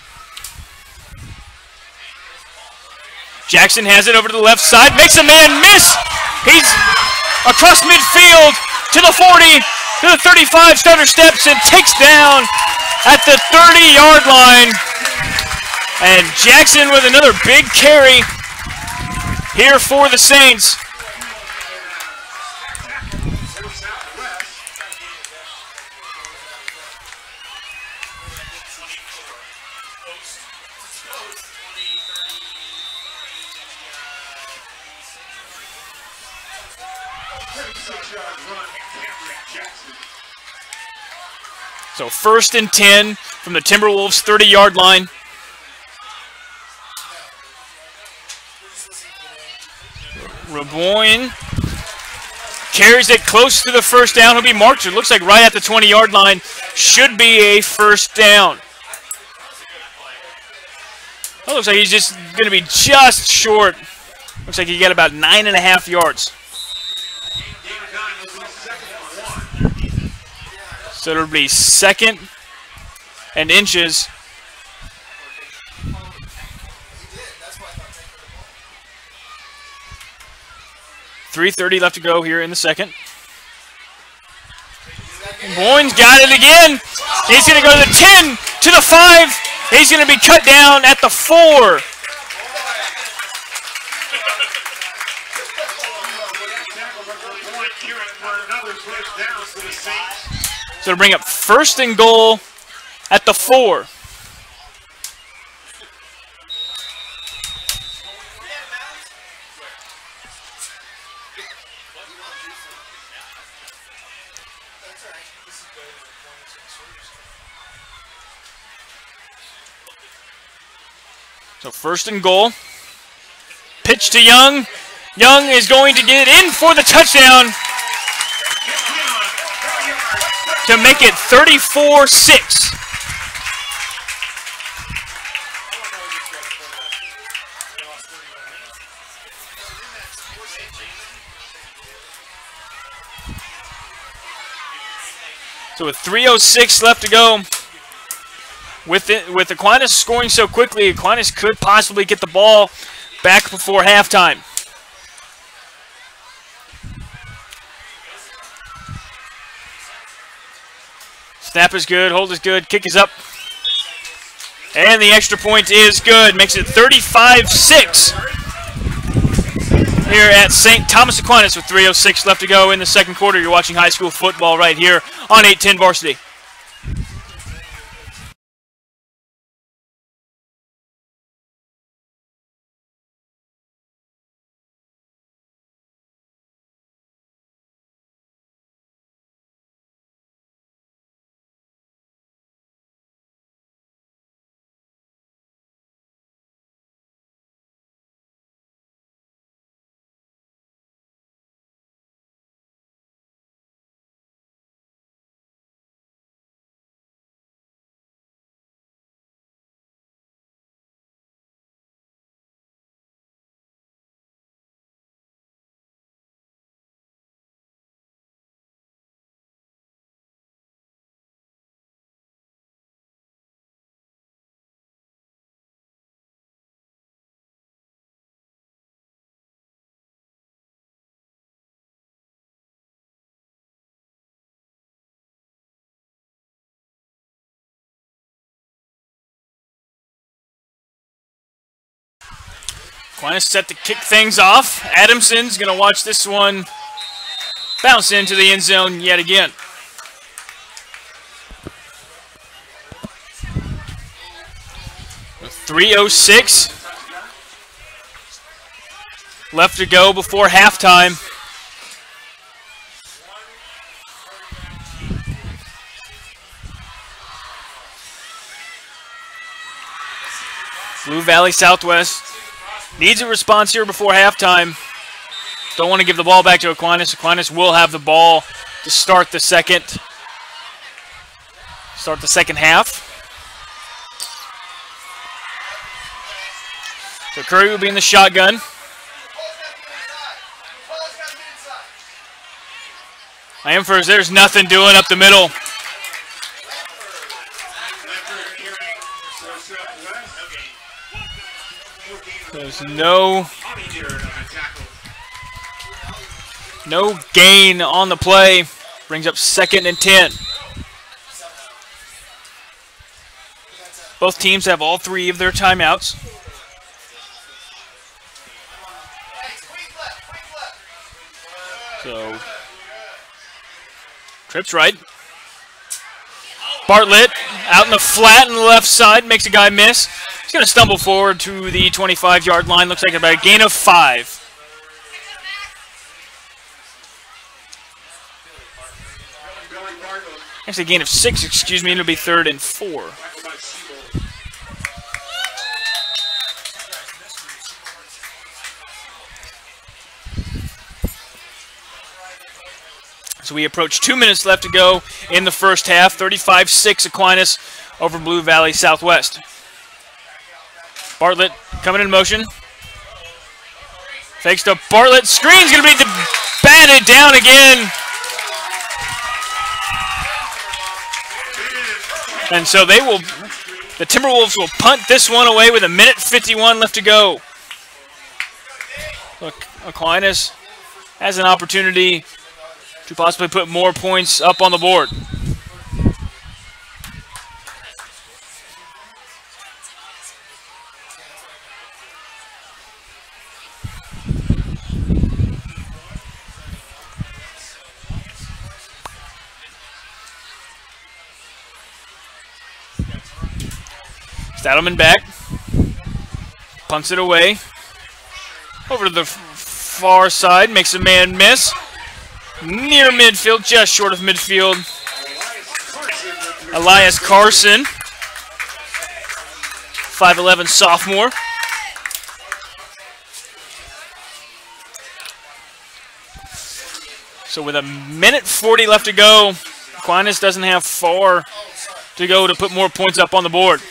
Jackson has it over to the left side, makes a man miss. He's across midfield to the 40, to the 35, starter steps and takes down at the 30-yard line. And Jackson with another big carry here for the Saints. So 1st and 10 from the Timberwolves 30-yard line. Raboyne carries it close to the first down. He'll be marked. It looks like right at the 20-yard line. Should be a first down. It looks like he's just going to be just short. Looks like he got about 9.5 yards. So it'll be 2nd and inches. .330 left to go here in the second. Boyne's got it again. He's going to go to the 10, to the 5. He's going to be cut down at the 4. So to bring up 1st and goal at the 4. So 1st and goal. Pitch to Young. Young is going to get in for the touchdown to make it 34-6. So with 3:06 left to go, with Aquinas scoring so quickly, Aquinas could possibly get the ball back before halftime. Snap is good, hold is good, kick is up. And the extra point is good, makes it 35-6 here at St. Thomas Aquinas with 3:06 left to go in the second quarter. You're watching high school football right here on 810 Varsity. Aquinas set to kick things off. Adamson's going to watch this one bounce into the end zone yet again. With 3:06 left to go before halftime. Blue Valley Southwest needs a response here before halftime. Don't want to give the ball back to Aquinas. Aquinas will have the ball to start the second half. So Curry will be in the shotgun. I am first. There's nothing doing up the middle. There's no gain on the play. Brings up 2nd and 10. Both teams have all 3 of their timeouts. So, trips right. Bartlett out in the flat on the left side, makes a guy miss. He's going to stumble forward to the 25-yard line. Looks like about a gain of 5. Actually, a gain of 6, excuse me, and it'll be 3rd and 4. So we approach 2 minutes left to go in the first half. 35-6 Aquinas over Blue Valley Southwest. Bartlett coming in motion. Fakes to Bartlett. Screen's going to be batted down again. And so the Timberwolves will punt this one away with 1:51 left to go. Look, Aquinas has an opportunity to possibly put more points up on the board. Stadelman back. Punts it away. Over to the far side. Makes a man miss. Near midfield, just short of midfield. Elias Carson. 5'11" sophomore. So with 1:40 left to go, Aquinas doesn't have far to go to put more points up on the board.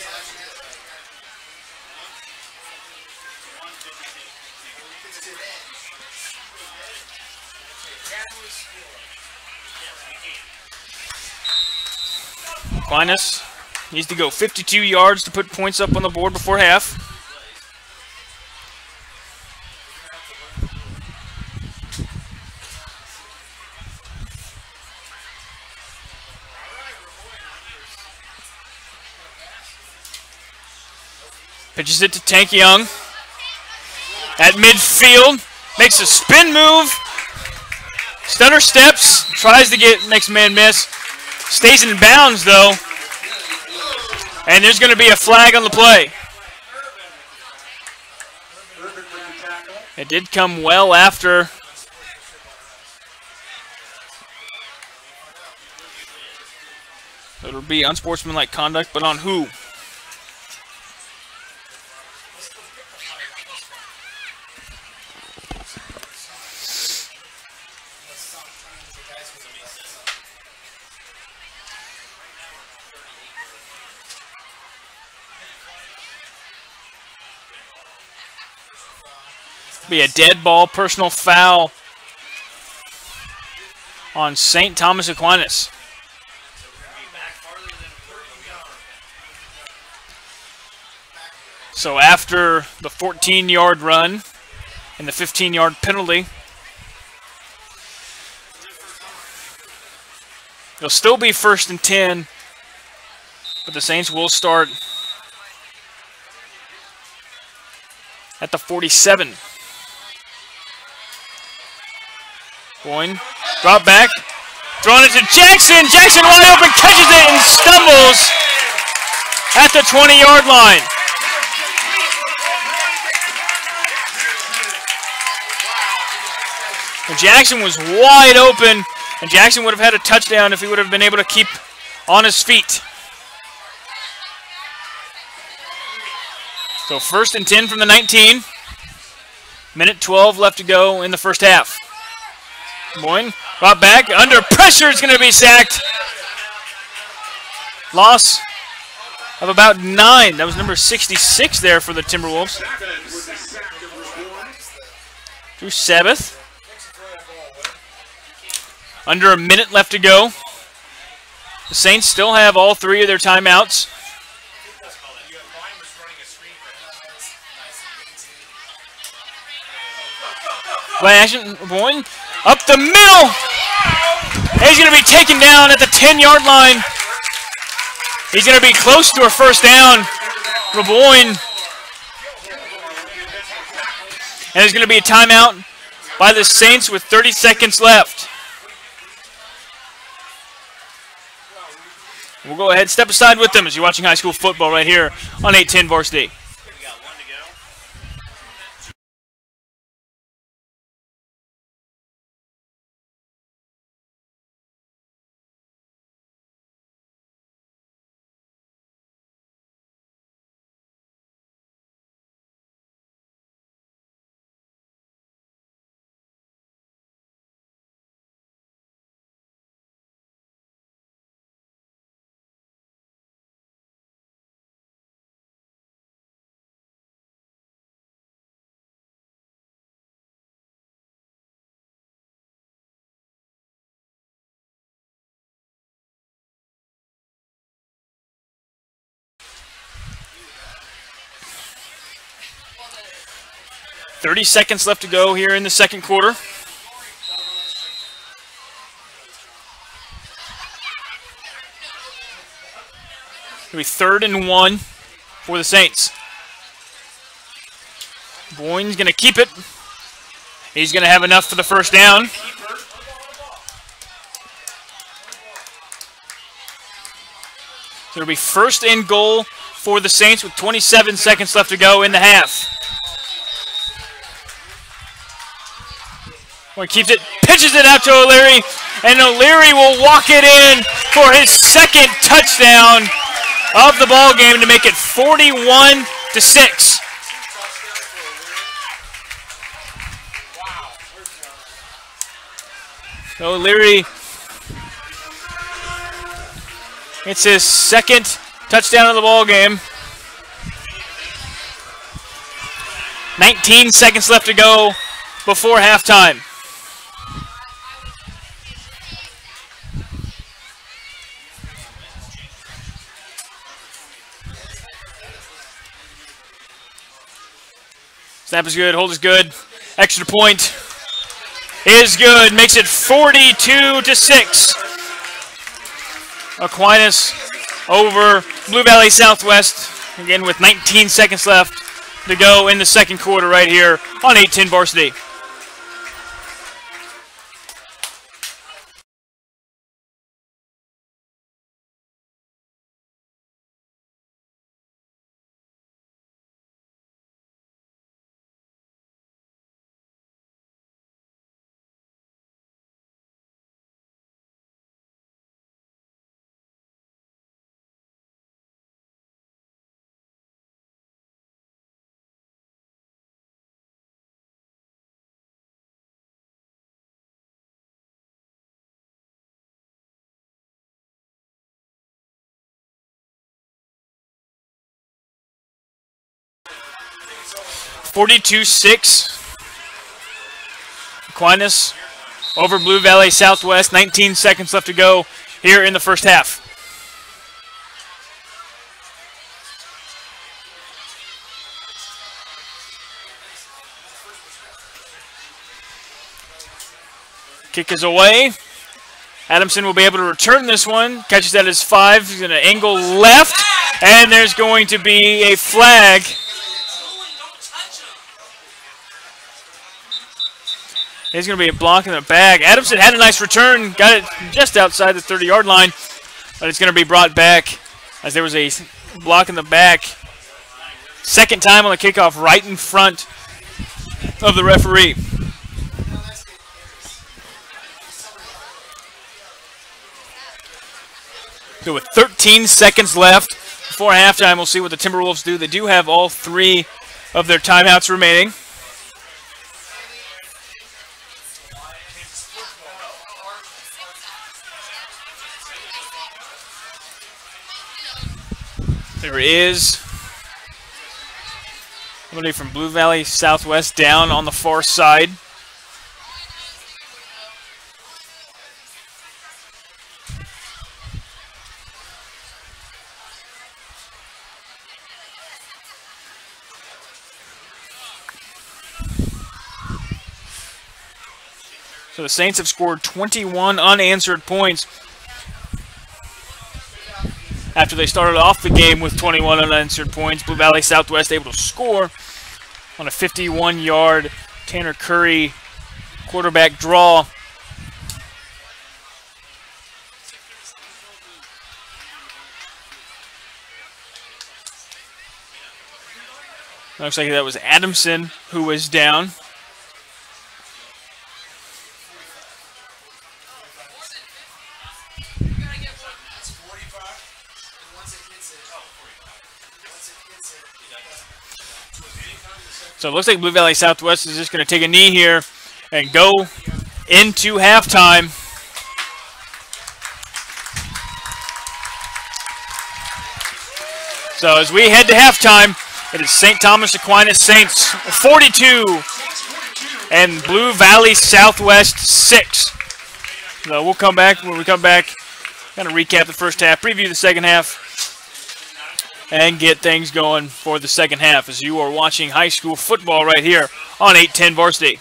Aquinas needs to go 52 yards to put points up on the board before half. Pitches it to Tank Young. At midfield, makes a spin move. Stutter steps, tries to get next man miss. Stays in bounds though. And there's going to be a flag on the play. It did come well after. It'll be unsportsmanlike conduct, but on who? Be a dead ball personal foul on St. Thomas Aquinas. So after the 14-yard run and the 15-yard penalty, it'll still be 1st and 10, but the Saints will start at the 47. Boyne, drop back, throwing it to Jackson. Jackson wide open, catches it and stumbles at the 20-yard line. And Jackson was wide open, and Jackson would have had a touchdown if he would have been able to keep on his feet. So 1st and 10 from the 19. 1:12 left to go in the first half. Boyne, brought back, under pressure, is going to be sacked. Loss of about 9. That was number 66 there for the Timberwolves. Drew Sabbath. Under a minute left to go. The Saints still have all 3 of their timeouts. Play action, Boyne. Up the middle. He's going to be taken down at the 10-yard line. He's going to be close to a first down. Boyne. And there's going to be a timeout by the Saints with 30 seconds left. We'll go ahead and step aside with them as you're watching high school football right here on 810 Varsity. .30 seconds left to go here in the second quarter. It'll be 3rd and 1 for the Saints. Boyne's going to keep it. He's going to have enough for the first down. So it'll be 1st and goal for the Saints with 27 seconds left to go in the half. One keeps it, pitches it out to O'Leary, and O'Leary will walk it in for his second touchdown of the ball game to make it 41-6. O'Leary, it's his second touchdown of the ball game. 19 seconds left to go before halftime. Snap is good, hold is good. Extra point is good, makes it 42-6. Aquinas over Blue Valley Southwest, again with 19 seconds left to go in the second quarter right here on 810 Varsity. (42-6). Aquinas over Blue Valley Southwest. 19 seconds left to go here in the first half. Kick is away. Adamson will be able to return this one. Catches at his 5. He's going to angle left. And there's going to be a flag. He's going to be a block in the bag. Adamson had a nice return. Got it just outside the 30-yard line. But it's going to be brought back as there was a block in the back. Second time on the kickoff right in front of the referee. So with 13 seconds left before halftime, we'll see what the Timberwolves do. They do have all 3 of their timeouts remaining. There is somebody from Blue Valley Southwest down on the far side. So the Saints have scored 21 unanswered points after they started off the game with 21 unanswered points. Blue Valley Southwest able to score on a 51-yard Tanner Curry quarterback draw. Looks like that was Adamson who was down. So it looks like Blue Valley Southwest is just going to take a knee here and go into halftime. So as we head to halftime, it is St. Thomas Aquinas Saints 42 and Blue Valley Southwest 6. So we'll come back. When we come back, kind of recap the first half, preview the second half, and get things going for the second half as you are watching high school football right here on 810 Varsity.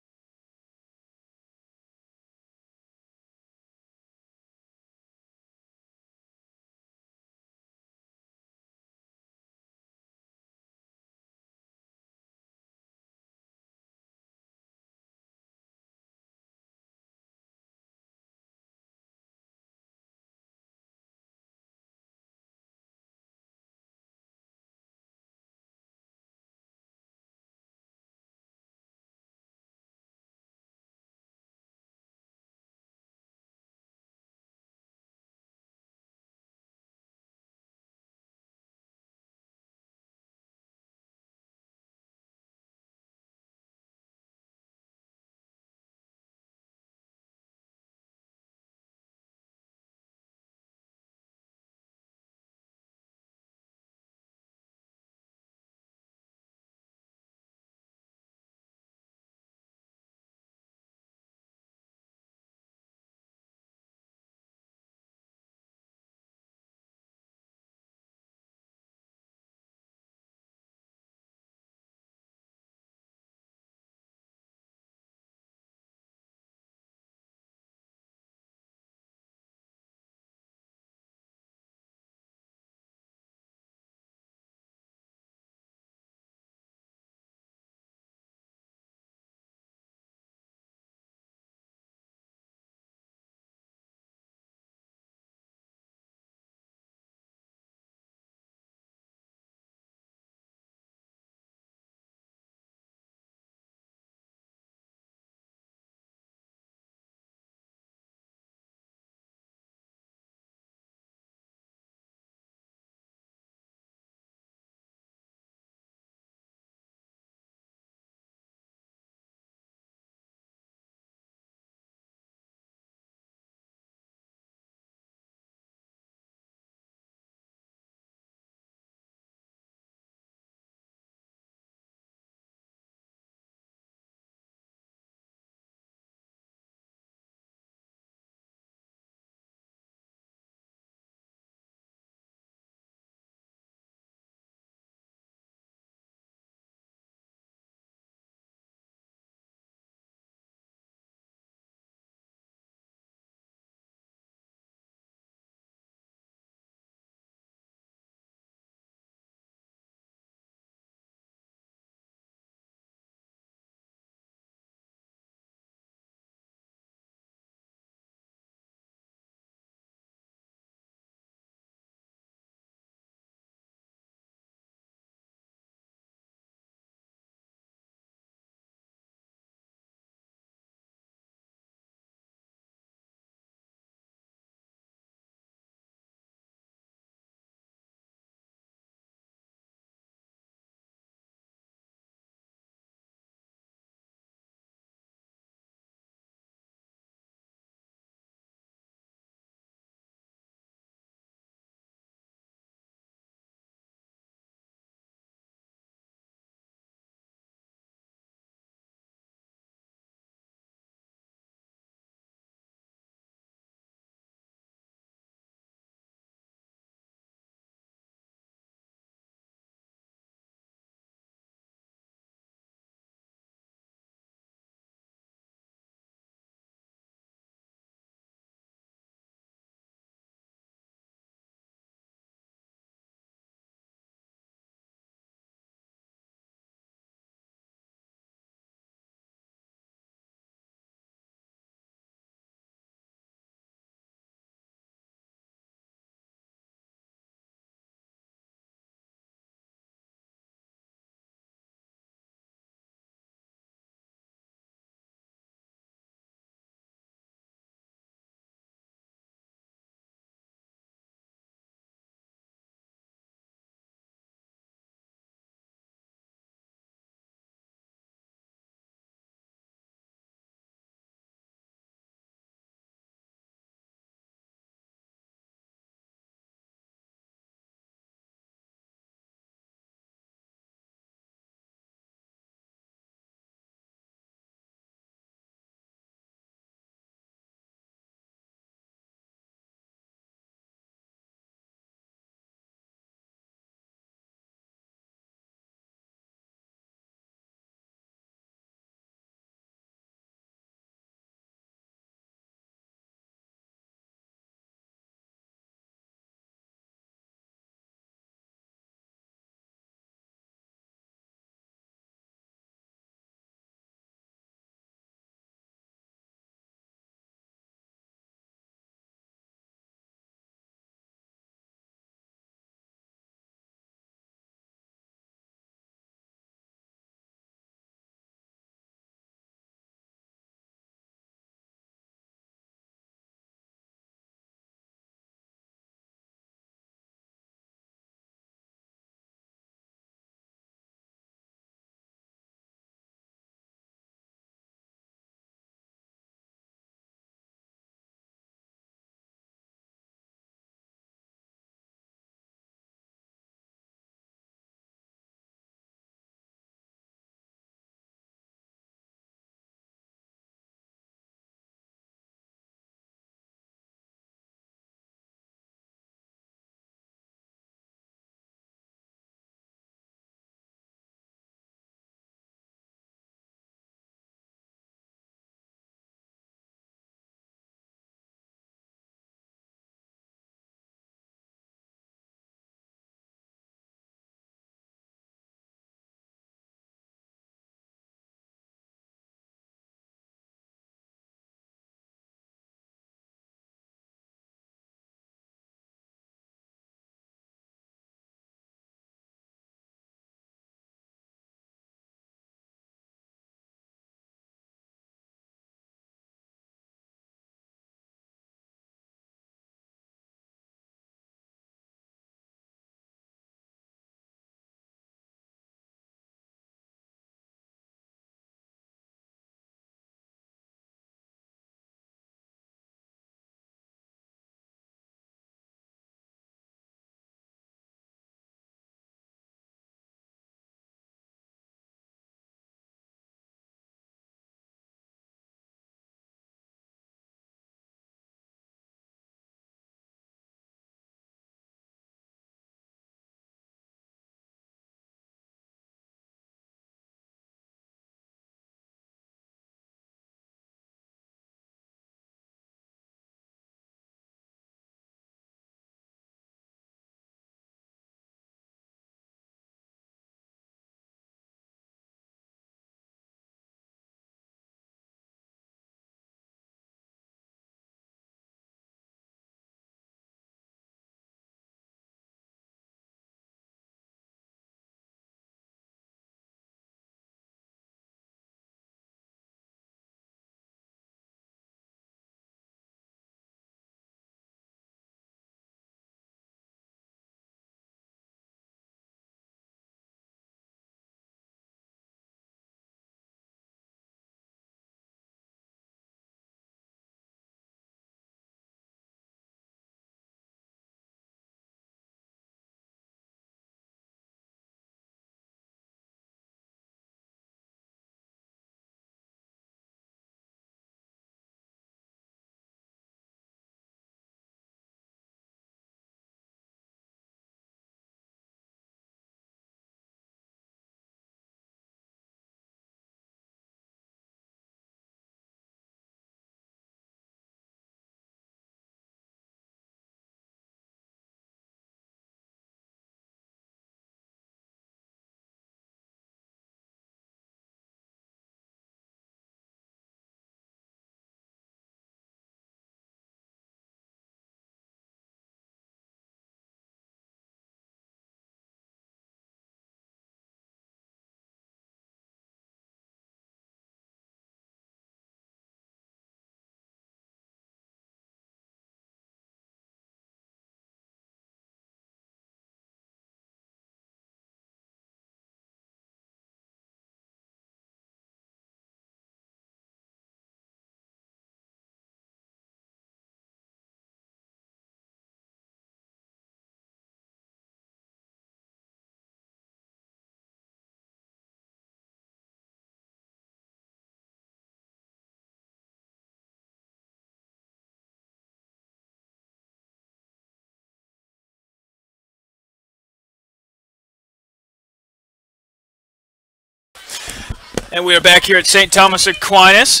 And we are back here at St. Thomas Aquinas.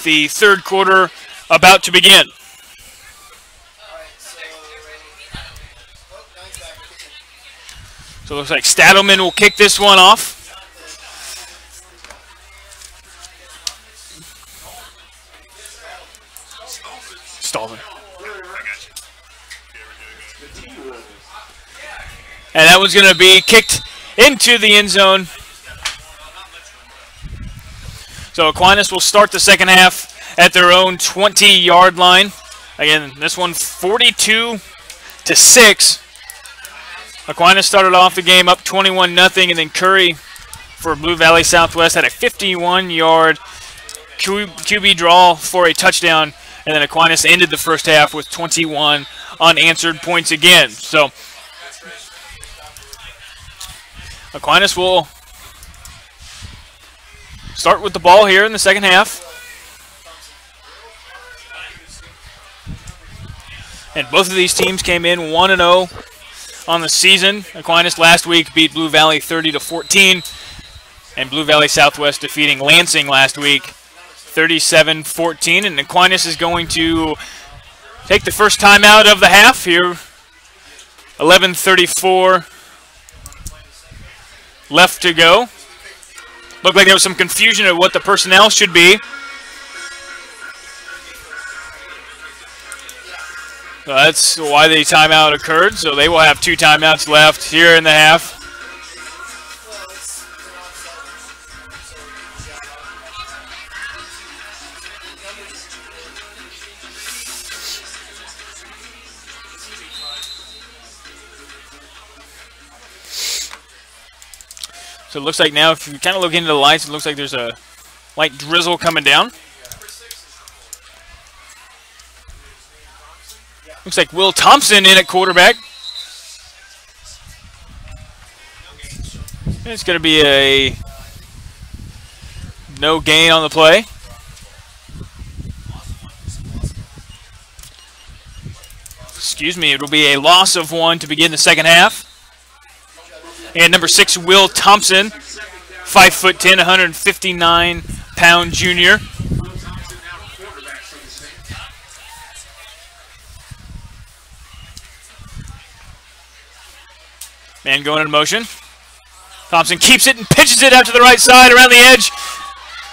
The third quarter about to begin. So it looks like Stadelman will kick this one off. Stallman. And that one's going to be kicked into the end zone. So Aquinas will start the second half at their own 20-yard line. Again, this one 42-6. Aquinas started off the game up 21-0, and then Curry for Blue Valley Southwest had a 51-yard QB draw for a touchdown, and then Aquinas ended the first half with 21 unanswered points again. So Aquinas will start with the ball here in the second half. And both of these teams came in 1-0 on the season. Aquinas last week beat Blue Valley 30-14, and Blue Valley Southwest defeating Lansing last week 37-14. And Aquinas is going to take the first timeout of the half here. 11:34 left to go. Looked like there was some confusion of what the personnel should be. So that's why the timeout occurred. So they will have 2 timeouts left here in the half. So it looks like now, if you kind of look into the lights, it looks like there's a light drizzle coming down. Looks like Will Thompson in at quarterback. It's going to be a no gain on the play. Excuse me, it will be a loss of 1 to begin the second half. And number 6, Will Thompson, 5'10", 159-pound junior. Man going in motion. Thompson keeps it and pitches it out to the right side around the edge.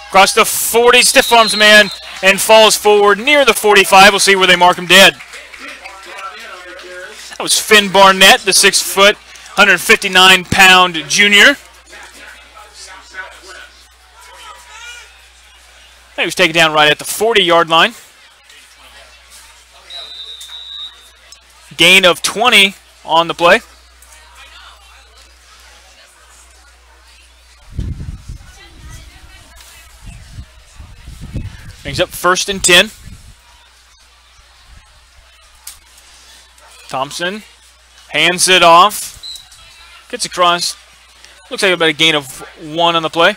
Across the 40, stiff arms man, and falls forward near the 45. We'll see where they mark him dead. That was Finn Barnett, the 6', 159-pound junior. He was taken down right at the 40-yard line. Gain of 20 on the play. Brings up 1st and 10. Thompson hands it off. Gets across. Looks like about a gain of 1 on the play.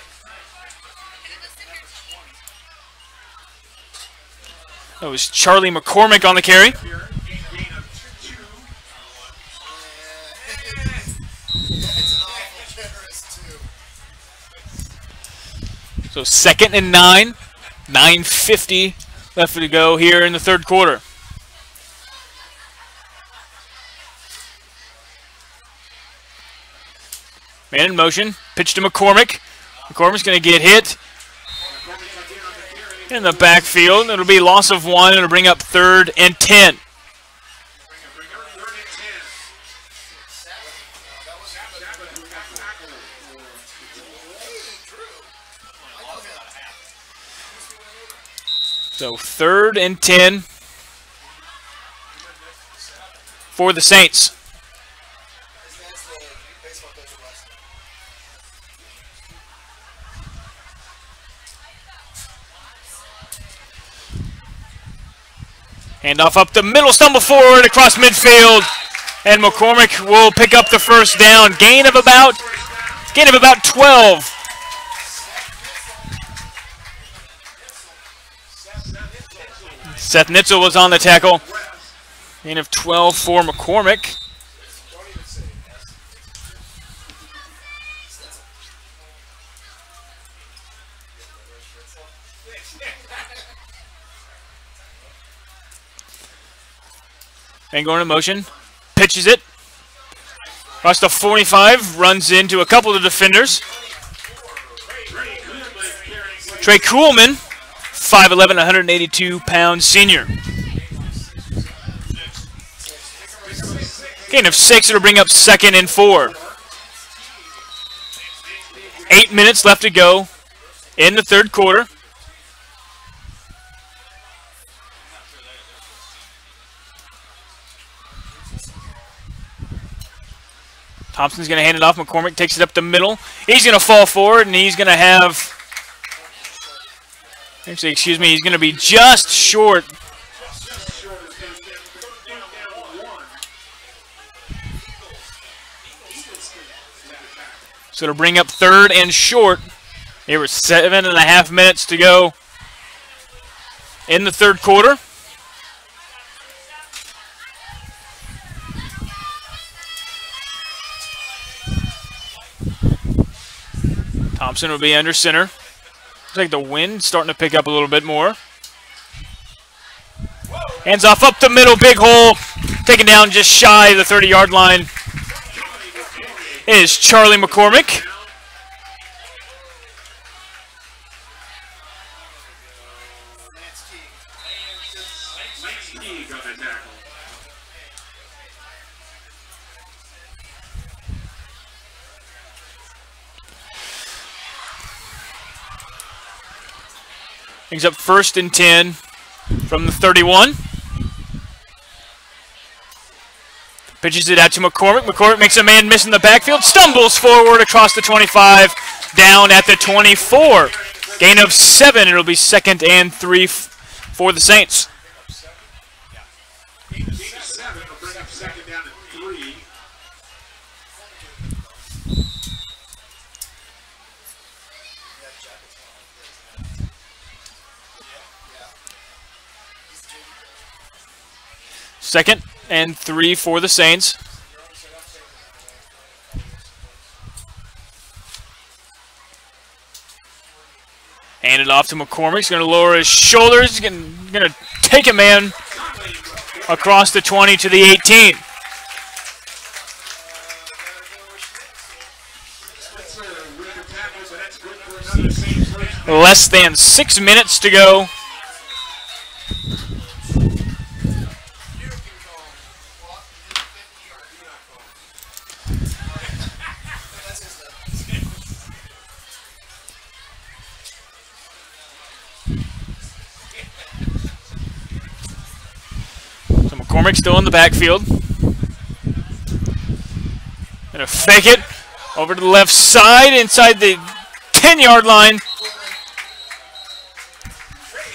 That was Charlie McCormick on the carry. So 2nd and 9. 9:50 left to go here in the third quarter. Man in motion, pitch to McCormick. McCormick's going to get hit in the backfield. It'll be loss of 1. It'll bring up 3rd and 10. So 3rd and 10 for the Saints. Handoff up the middle, stumble forward across midfield, and McCormick will pick up the first down. Gain of about 12. Seth Nitzel was on the tackle. Gain of 12 for McCormick. And going in motion. Pitches it. Across the 45. Runs into a couple of defenders. Trey Kuhlman, 5'11", 182-pound senior. Gain of 6. It'll bring up 2nd and 4. 8 minutes left to go in the third quarter. Thompson's going to hand it off. McCormick takes it up the middle. He's going to fall forward, and he's going to have... Actually, excuse me, he's going to be just short. So it'll bring up 3rd and short. Here with 7.5 minutes to go in the third quarter. Thompson will be under center. Looks like the wind starting to pick up a little bit more. Hands off up the middle, big hole. Taken down just shy of the 30-yard line is Charlie McCormick. Brings up 1st and 10 from the 31. Pitches it out to McCormick. McCormick makes a man miss in the backfield. Stumbles forward across the 25. Down at the 24. Gain of 7. It'll be 2nd and 3 for the Saints. Second and 3 for the Saints. Hand it off to McCormick. He's going to lower his shoulders. He's going to take a man across the 20 to the 18. Less than 6 minutes to go. McCormick still in the backfield. Gonna fake it over to the left side inside the 10-yard line.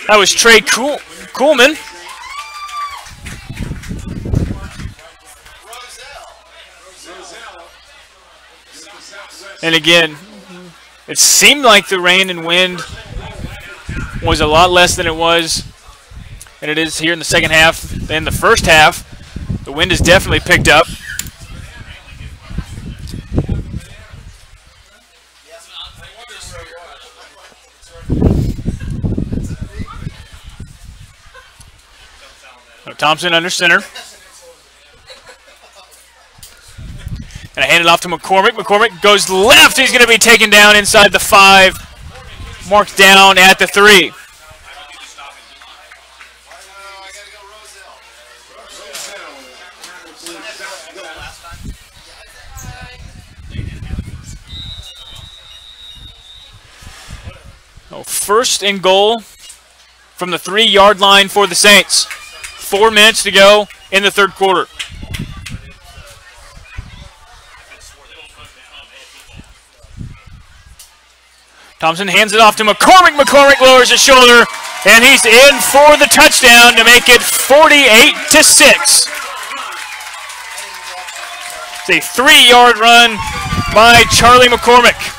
That was Trey Kuhlman. And again, it seemed like the rain and wind was a lot less than it was. And it is here in the second half. In the first half, the wind has definitely picked up. Thompson under center. And I hand it off to McCormick. McCormick goes left. He's going to be taken down inside the 5. Marked down at the 3. First and goal from the 3-yard line for the Saints. 4 minutes to go in the third quarter. Thompson hands it off to McCormick. McCormick lowers his shoulder, and he's in for the touchdown to make it 48-6. It's a 3-yard run by Charlie McCormick.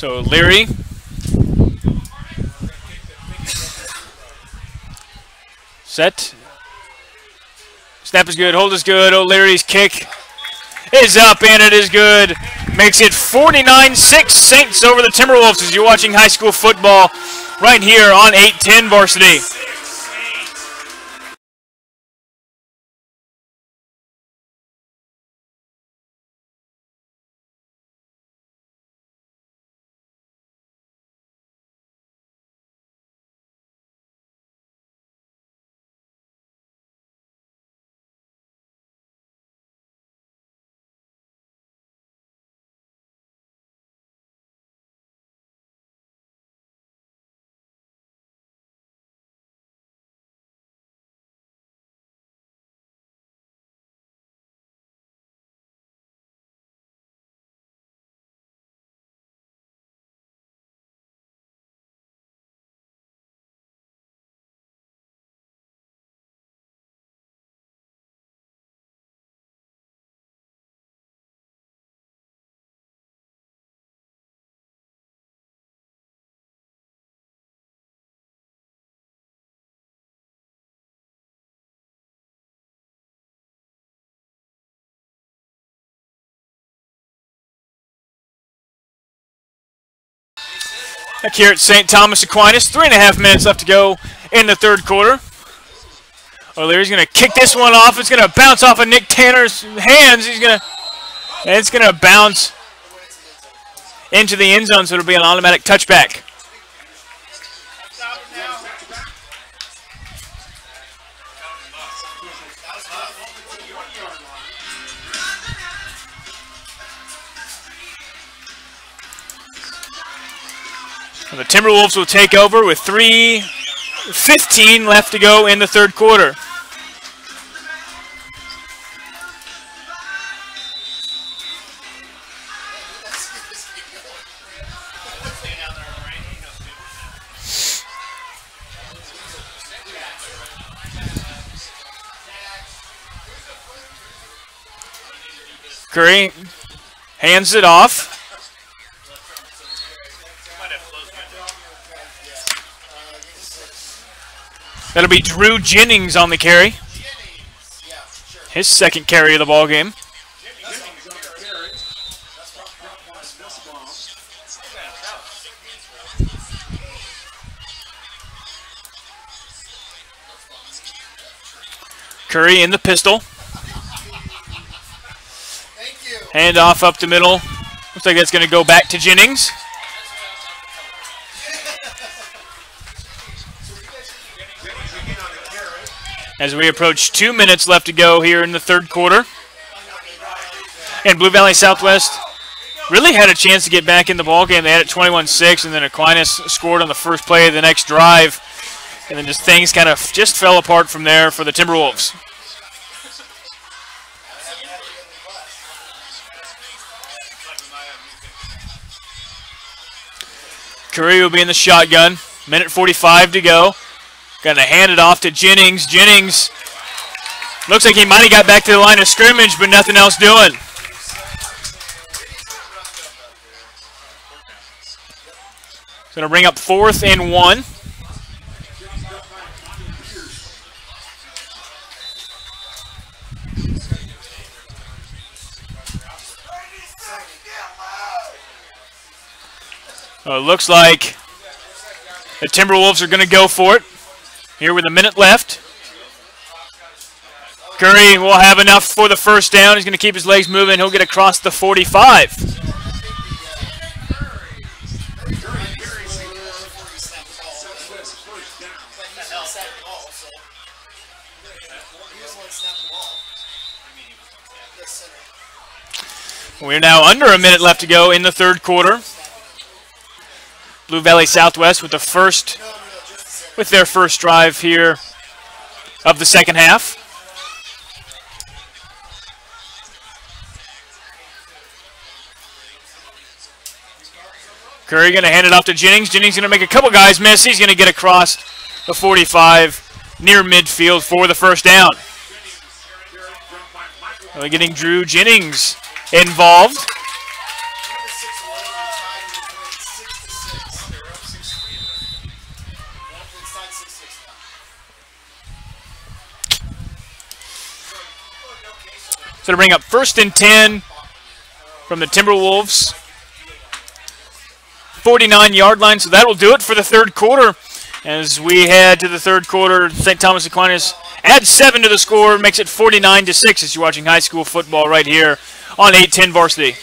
So Leary. Set. Snap is good. Hold is good. O'Leary's kick is up, and it is good. Makes it 49-6 Saints over the Timberwolves as you're watching high school football right here on 810 Varsity. Back here at St. Thomas Aquinas, 3.5 minutes left to go in the third quarter. O'Leary's going to kick this one off. It's going to bounce off of Nick Tanner's hands. It's going to bounce into the end zone, so it'll be an automatic touchback. And the Timberwolves will take over with 3:15 left to go in the third quarter. Curry hands it off. That'll be Drew Jennings on the carry. His second carry of the ball game. Curry in the pistol. Hand off up the middle. Looks like that's going to go back to Jennings. As we approach 2 minutes left to go here in the third quarter. And Blue Valley Southwest really had a chance to get back in the ballgame. They had it 21-6, and then Aquinas scored on the first play of the next drive. And then things kind of just fell apart from there for the Timberwolves. Curry will be in the shotgun. Minute 45 to go. Going to hand it off to Jennings. Jennings looks like he might have got back to the line of scrimmage, but nothing else doing. Going to bring up 4th and 1. It looks like the Timberwolves are going to go for it. Here with a minute left. Curry will have enough for the first down. He's going to keep his legs moving. He'll get across the 45. We're now under a minute left to go in the third quarter. Blue Valley Southwest with their first drive here of the second half. Curry going to hand it off to Jennings. Jennings going to make a couple guys miss. He's going to get across the 45 near midfield for the first down. We're getting Drew Jennings involved. So to bring up 1st and 10 from the Timberwolves. 49-yard line, so that will do it for the third quarter. As we head to the third quarter, St. Thomas Aquinas adds 7 to the score, makes it 49-6 as you're watching high school football right here on 810 Varsity.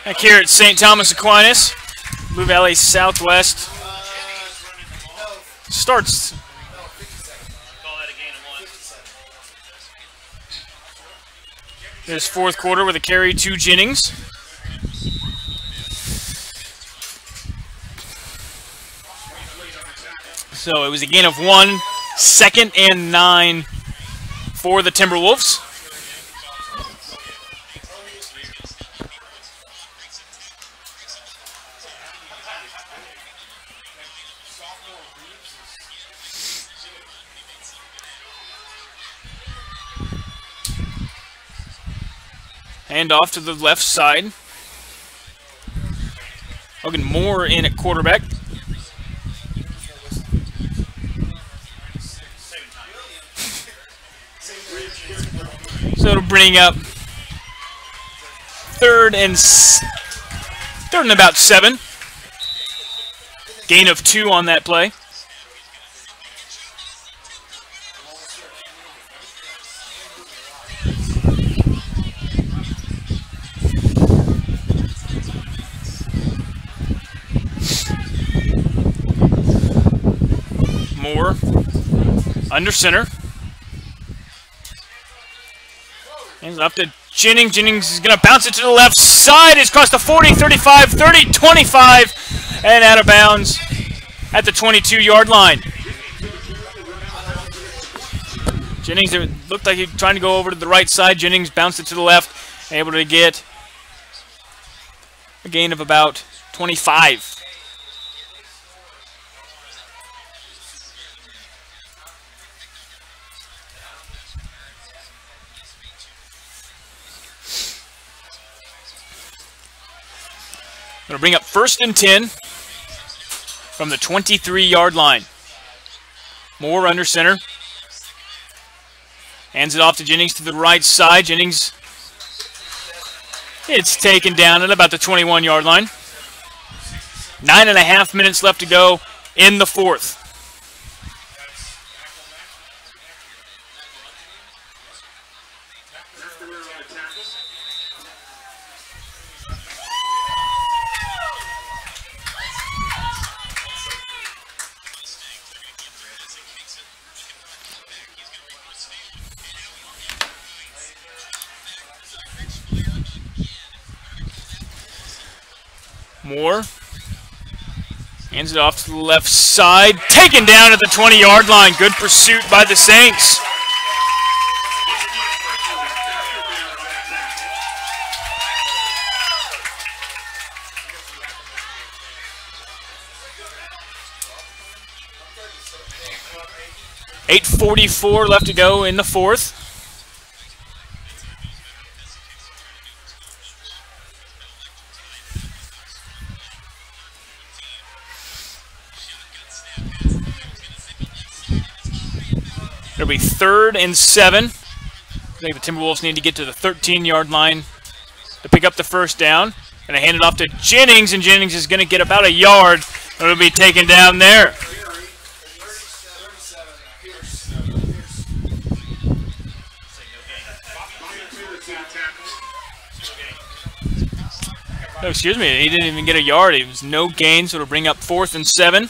Back here at St. Thomas Aquinas, Blue Valley Southwest starts. This fourth quarter with a carry to Jennings. So it was a gain of 1, 2nd and 9 for the Timberwolves. Hand off to the left side. Logan Moore in at quarterback. So it'll bring up third and about 7. Gain of 2 on that play. Moore under center. Hands up to Jennings. Jennings is going to bounce it to the left side. It's across the 40, 35, 30, 25, and out of bounds at the 22-yard line. Jennings, it looked like he was trying to go over to the right side. Jennings bounced it to the left, able to get a gain of about 25. Going to bring up 1st and 10 from the 23-yard line. Moore under center. Hands it off to Jennings to the right side. Jennings, it's taken down at about the 21-yard line. 9.5 minutes left to go in the fourth. Moore hands it off to the left side. Taken down at the 20-yard line. Good pursuit by the Saints. .8:44 left to go in the fourth. It'll be 3rd and 7. I think the Timberwolves need to get to the 13-yard line to pick up the first down. Going to hand it off to Jennings, and Jennings is going to get about a yard. It'll be taken down there. Oh, excuse me, he didn't even get a yard. It was no gain, so it'll bring up 4th and 7.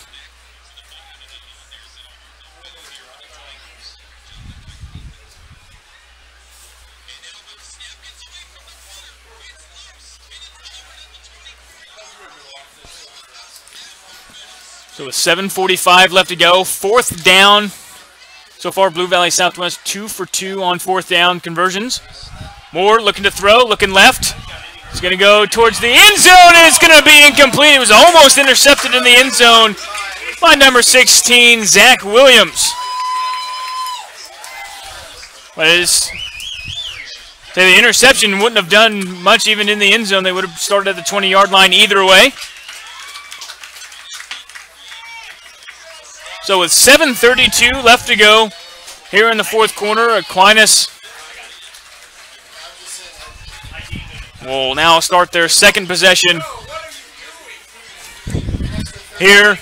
So with 7:45 left to go, 4th down. So far, Blue Valley Southwest 2 for 2 on 4th down conversions. Moore looking to throw, looking left. He's going to go towards the end zone, and it's going to be incomplete. It was almost intercepted in the end zone by number 16, Zach Williams. But the interception wouldn't have done much even in the end zone. They would have started at the 20-yard line either way. So with 7:32 left to go here in the 4th quarter, Aquinas will now start their second possession here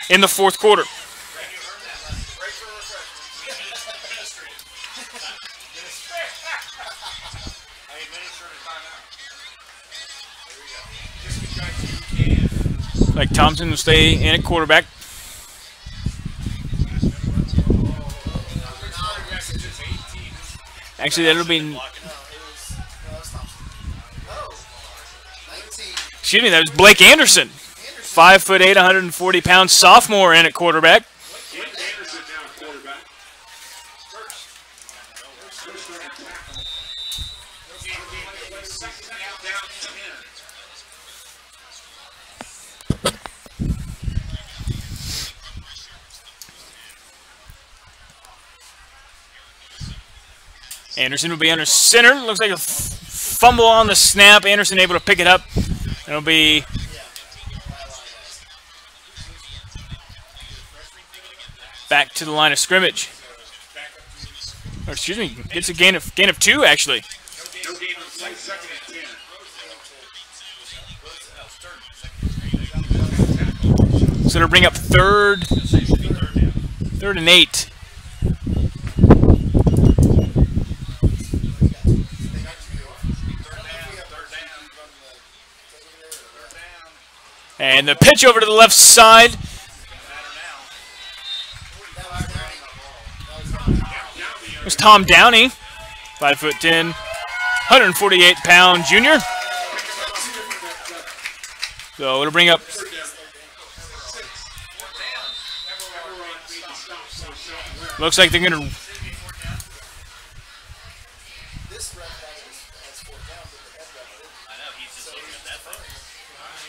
in the 4th quarter. Like Thompson will stay in at quarterback. Actually, that'll be... Excuse me, that was Blake Anderson. 5'8", 140 pounds, sophomore in at quarterback. Anderson will be under center. Looks like a fumble on the snap. Anderson able to pick it up. It'll be back to the line of scrimmage. Or excuse me, gets a gain of 2 actually. So it'll bring up third and 8. And the pitch over to the left side. There's Tom Downey, 5'10", 148-pound junior. So it'll bring up looks like they're going to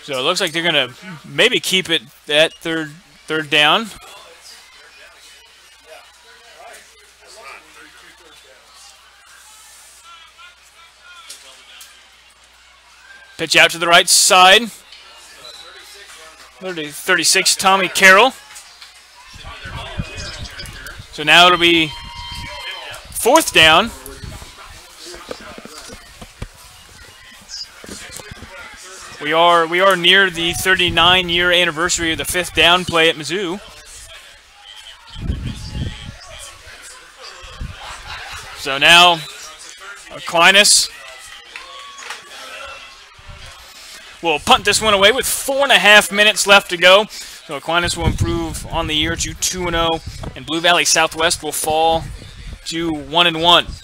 So it looks like they're going to maybe keep it at third down. Pitch out to the right side. 36, Tommy Carroll. So now it'll be 4th down. We are near the 39-year anniversary of the 5th down play at Mizzou. So now Aquinas will punt this one away with 4.5 minutes left to go. So Aquinas will improve on the year to 2-0, and Blue Valley Southwest will fall to 1-1.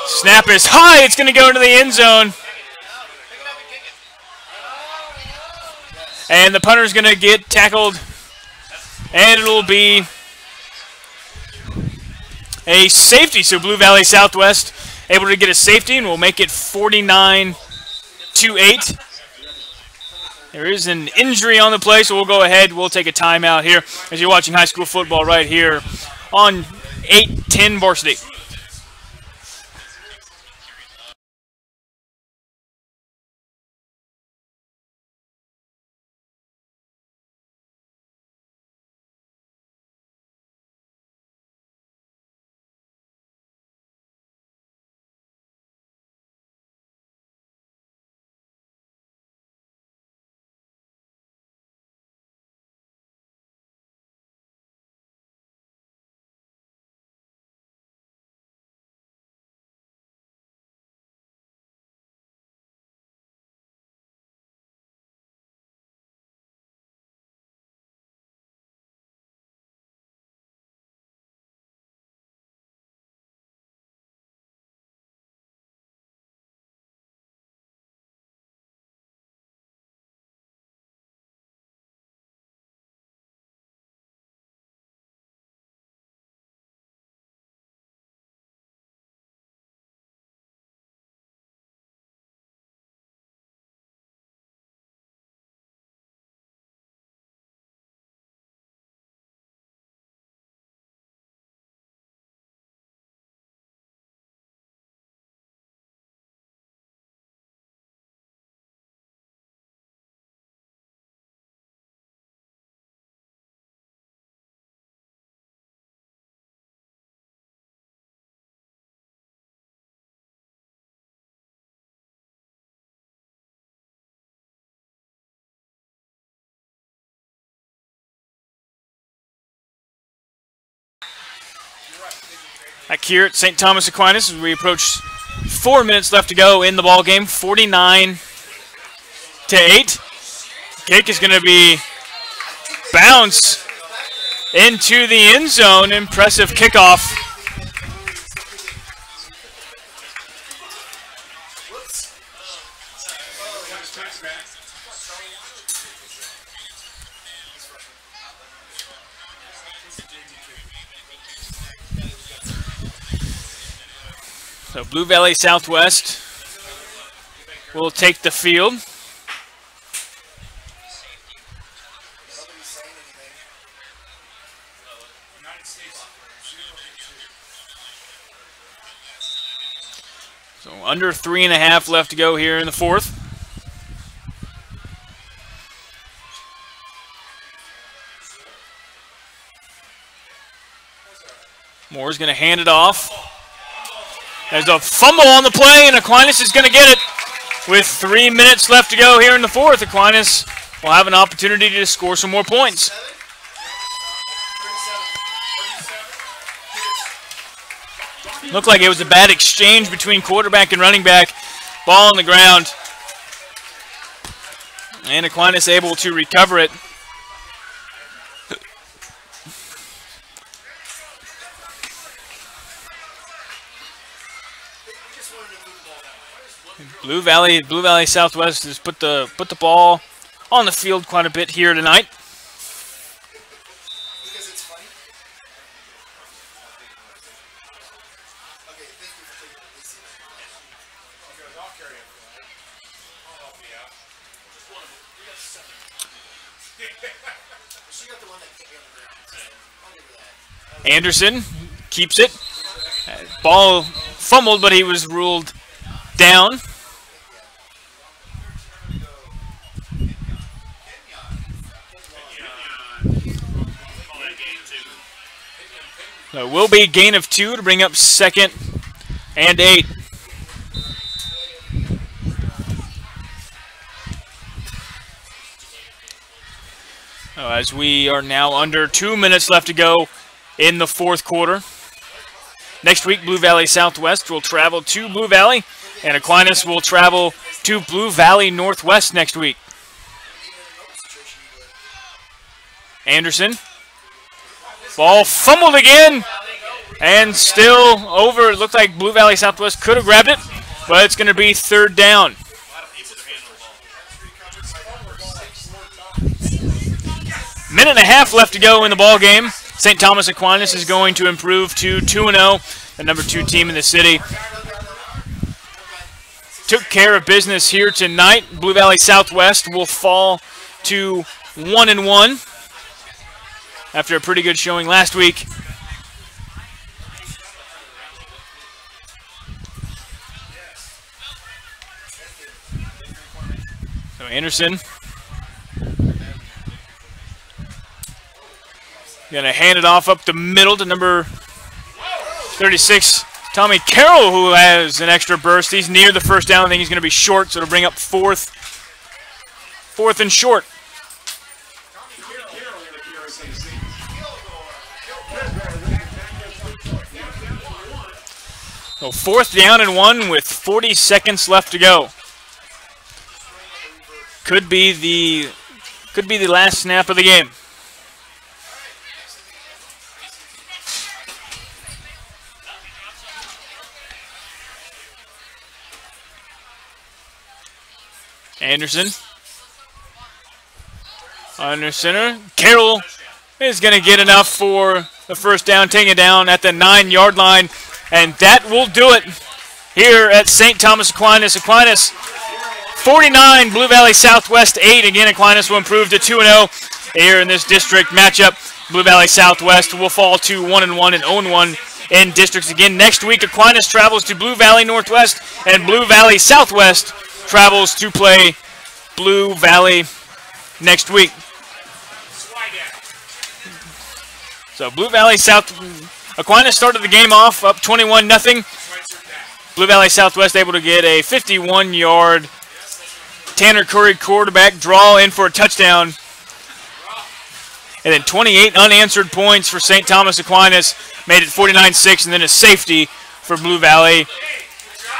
Snap is high. It's going to go into the end zone. And the punter is going to get tackled. And it will be a safety. So Blue Valley Southwest able to get a safety, and we'll make it 49-8. There is an injury on the play, so we'll go ahead. We'll take a timeout here as you're watching high school football right here on 8-10 Varsity. Back here at St. Thomas Aquinas as we approach 4 minutes left to go in the ball game. 49-8. Kick is going to be bounce into the end zone. Impressive kickoff. So Blue Valley Southwest will take the field. So under 3.5 left to go here in the fourth. Moore's going to hand it off. There's a fumble on the play, and Aquinas is going to get it. With 3 minutes left to go here in the fourth, Aquinas will have an opportunity to score some more points. Looked like it was a bad exchange between quarterback and running back. Ball on the ground. And Aquinas able to recover it. Blue Valley Southwest has put the ball on the field quite a bit here tonight. Anderson keeps it. Ball fumbled, but he was ruled down. So it will be a gain of 2 to bring up 2nd and 8. As we are now under 2 minutes left to go in the fourth quarter. Next week, Blue Valley Southwest will travel to Blue Valley, and Aquinas will travel to Blue Valley Northwest next week. Anderson. Ball fumbled again, and still over. It looked like Blue Valley Southwest could have grabbed it, but it's going to be 3rd down. Minute and a half left to go in the ball game. St. Thomas Aquinas is going to improve to 2-0, the number 2 team in the city. Took care of business here tonight. Blue Valley Southwest will fall to 1-1 after a pretty good showing last week. So Anderson going to hand it off up the middle to number 36, Tommy Carroll, who has an extra burst. He's near the first down. I think he's going to be short, so it'll bring up fourth and short. So 4th down and 1 with 40 seconds left to go. Could be the last snap of the game. Anderson under center. Carroll is going to get enough for the first down, taking it down at the 9-yard line, and that will do it here at St. Thomas Aquinas. Aquinas 49, Blue Valley Southwest 8. Again, Aquinas will improve to 2-0 here in this district matchup. Blue Valley Southwest will fall to 1-1 and 0-1 in districts again. Next week, Aquinas travels to Blue Valley Northwest, and Blue Valley Southwest travels to play Blue Valley next week. So Blue Valley Aquinas started the game off up 21-0. Blue Valley Southwest able to get a 51-yard Tanner Curry quarterback draw in for a touchdown. And then 28 unanswered points for St. Thomas Aquinas, made it 49-6, and then a safety for Blue Valley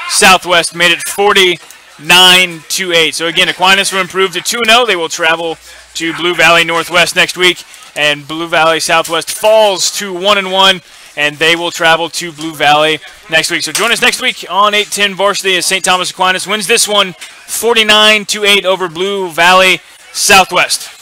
Southwest, made it 49-8. So again, Aquinas will improve to 2-0. They will travel to Blue Valley Northwest next week, and Blue Valley Southwest falls to 1-1, and they will travel to Blue Valley next week. So join us next week on 810 Varsity as St. Thomas Aquinas wins this one 49-8 over Blue Valley Southwest.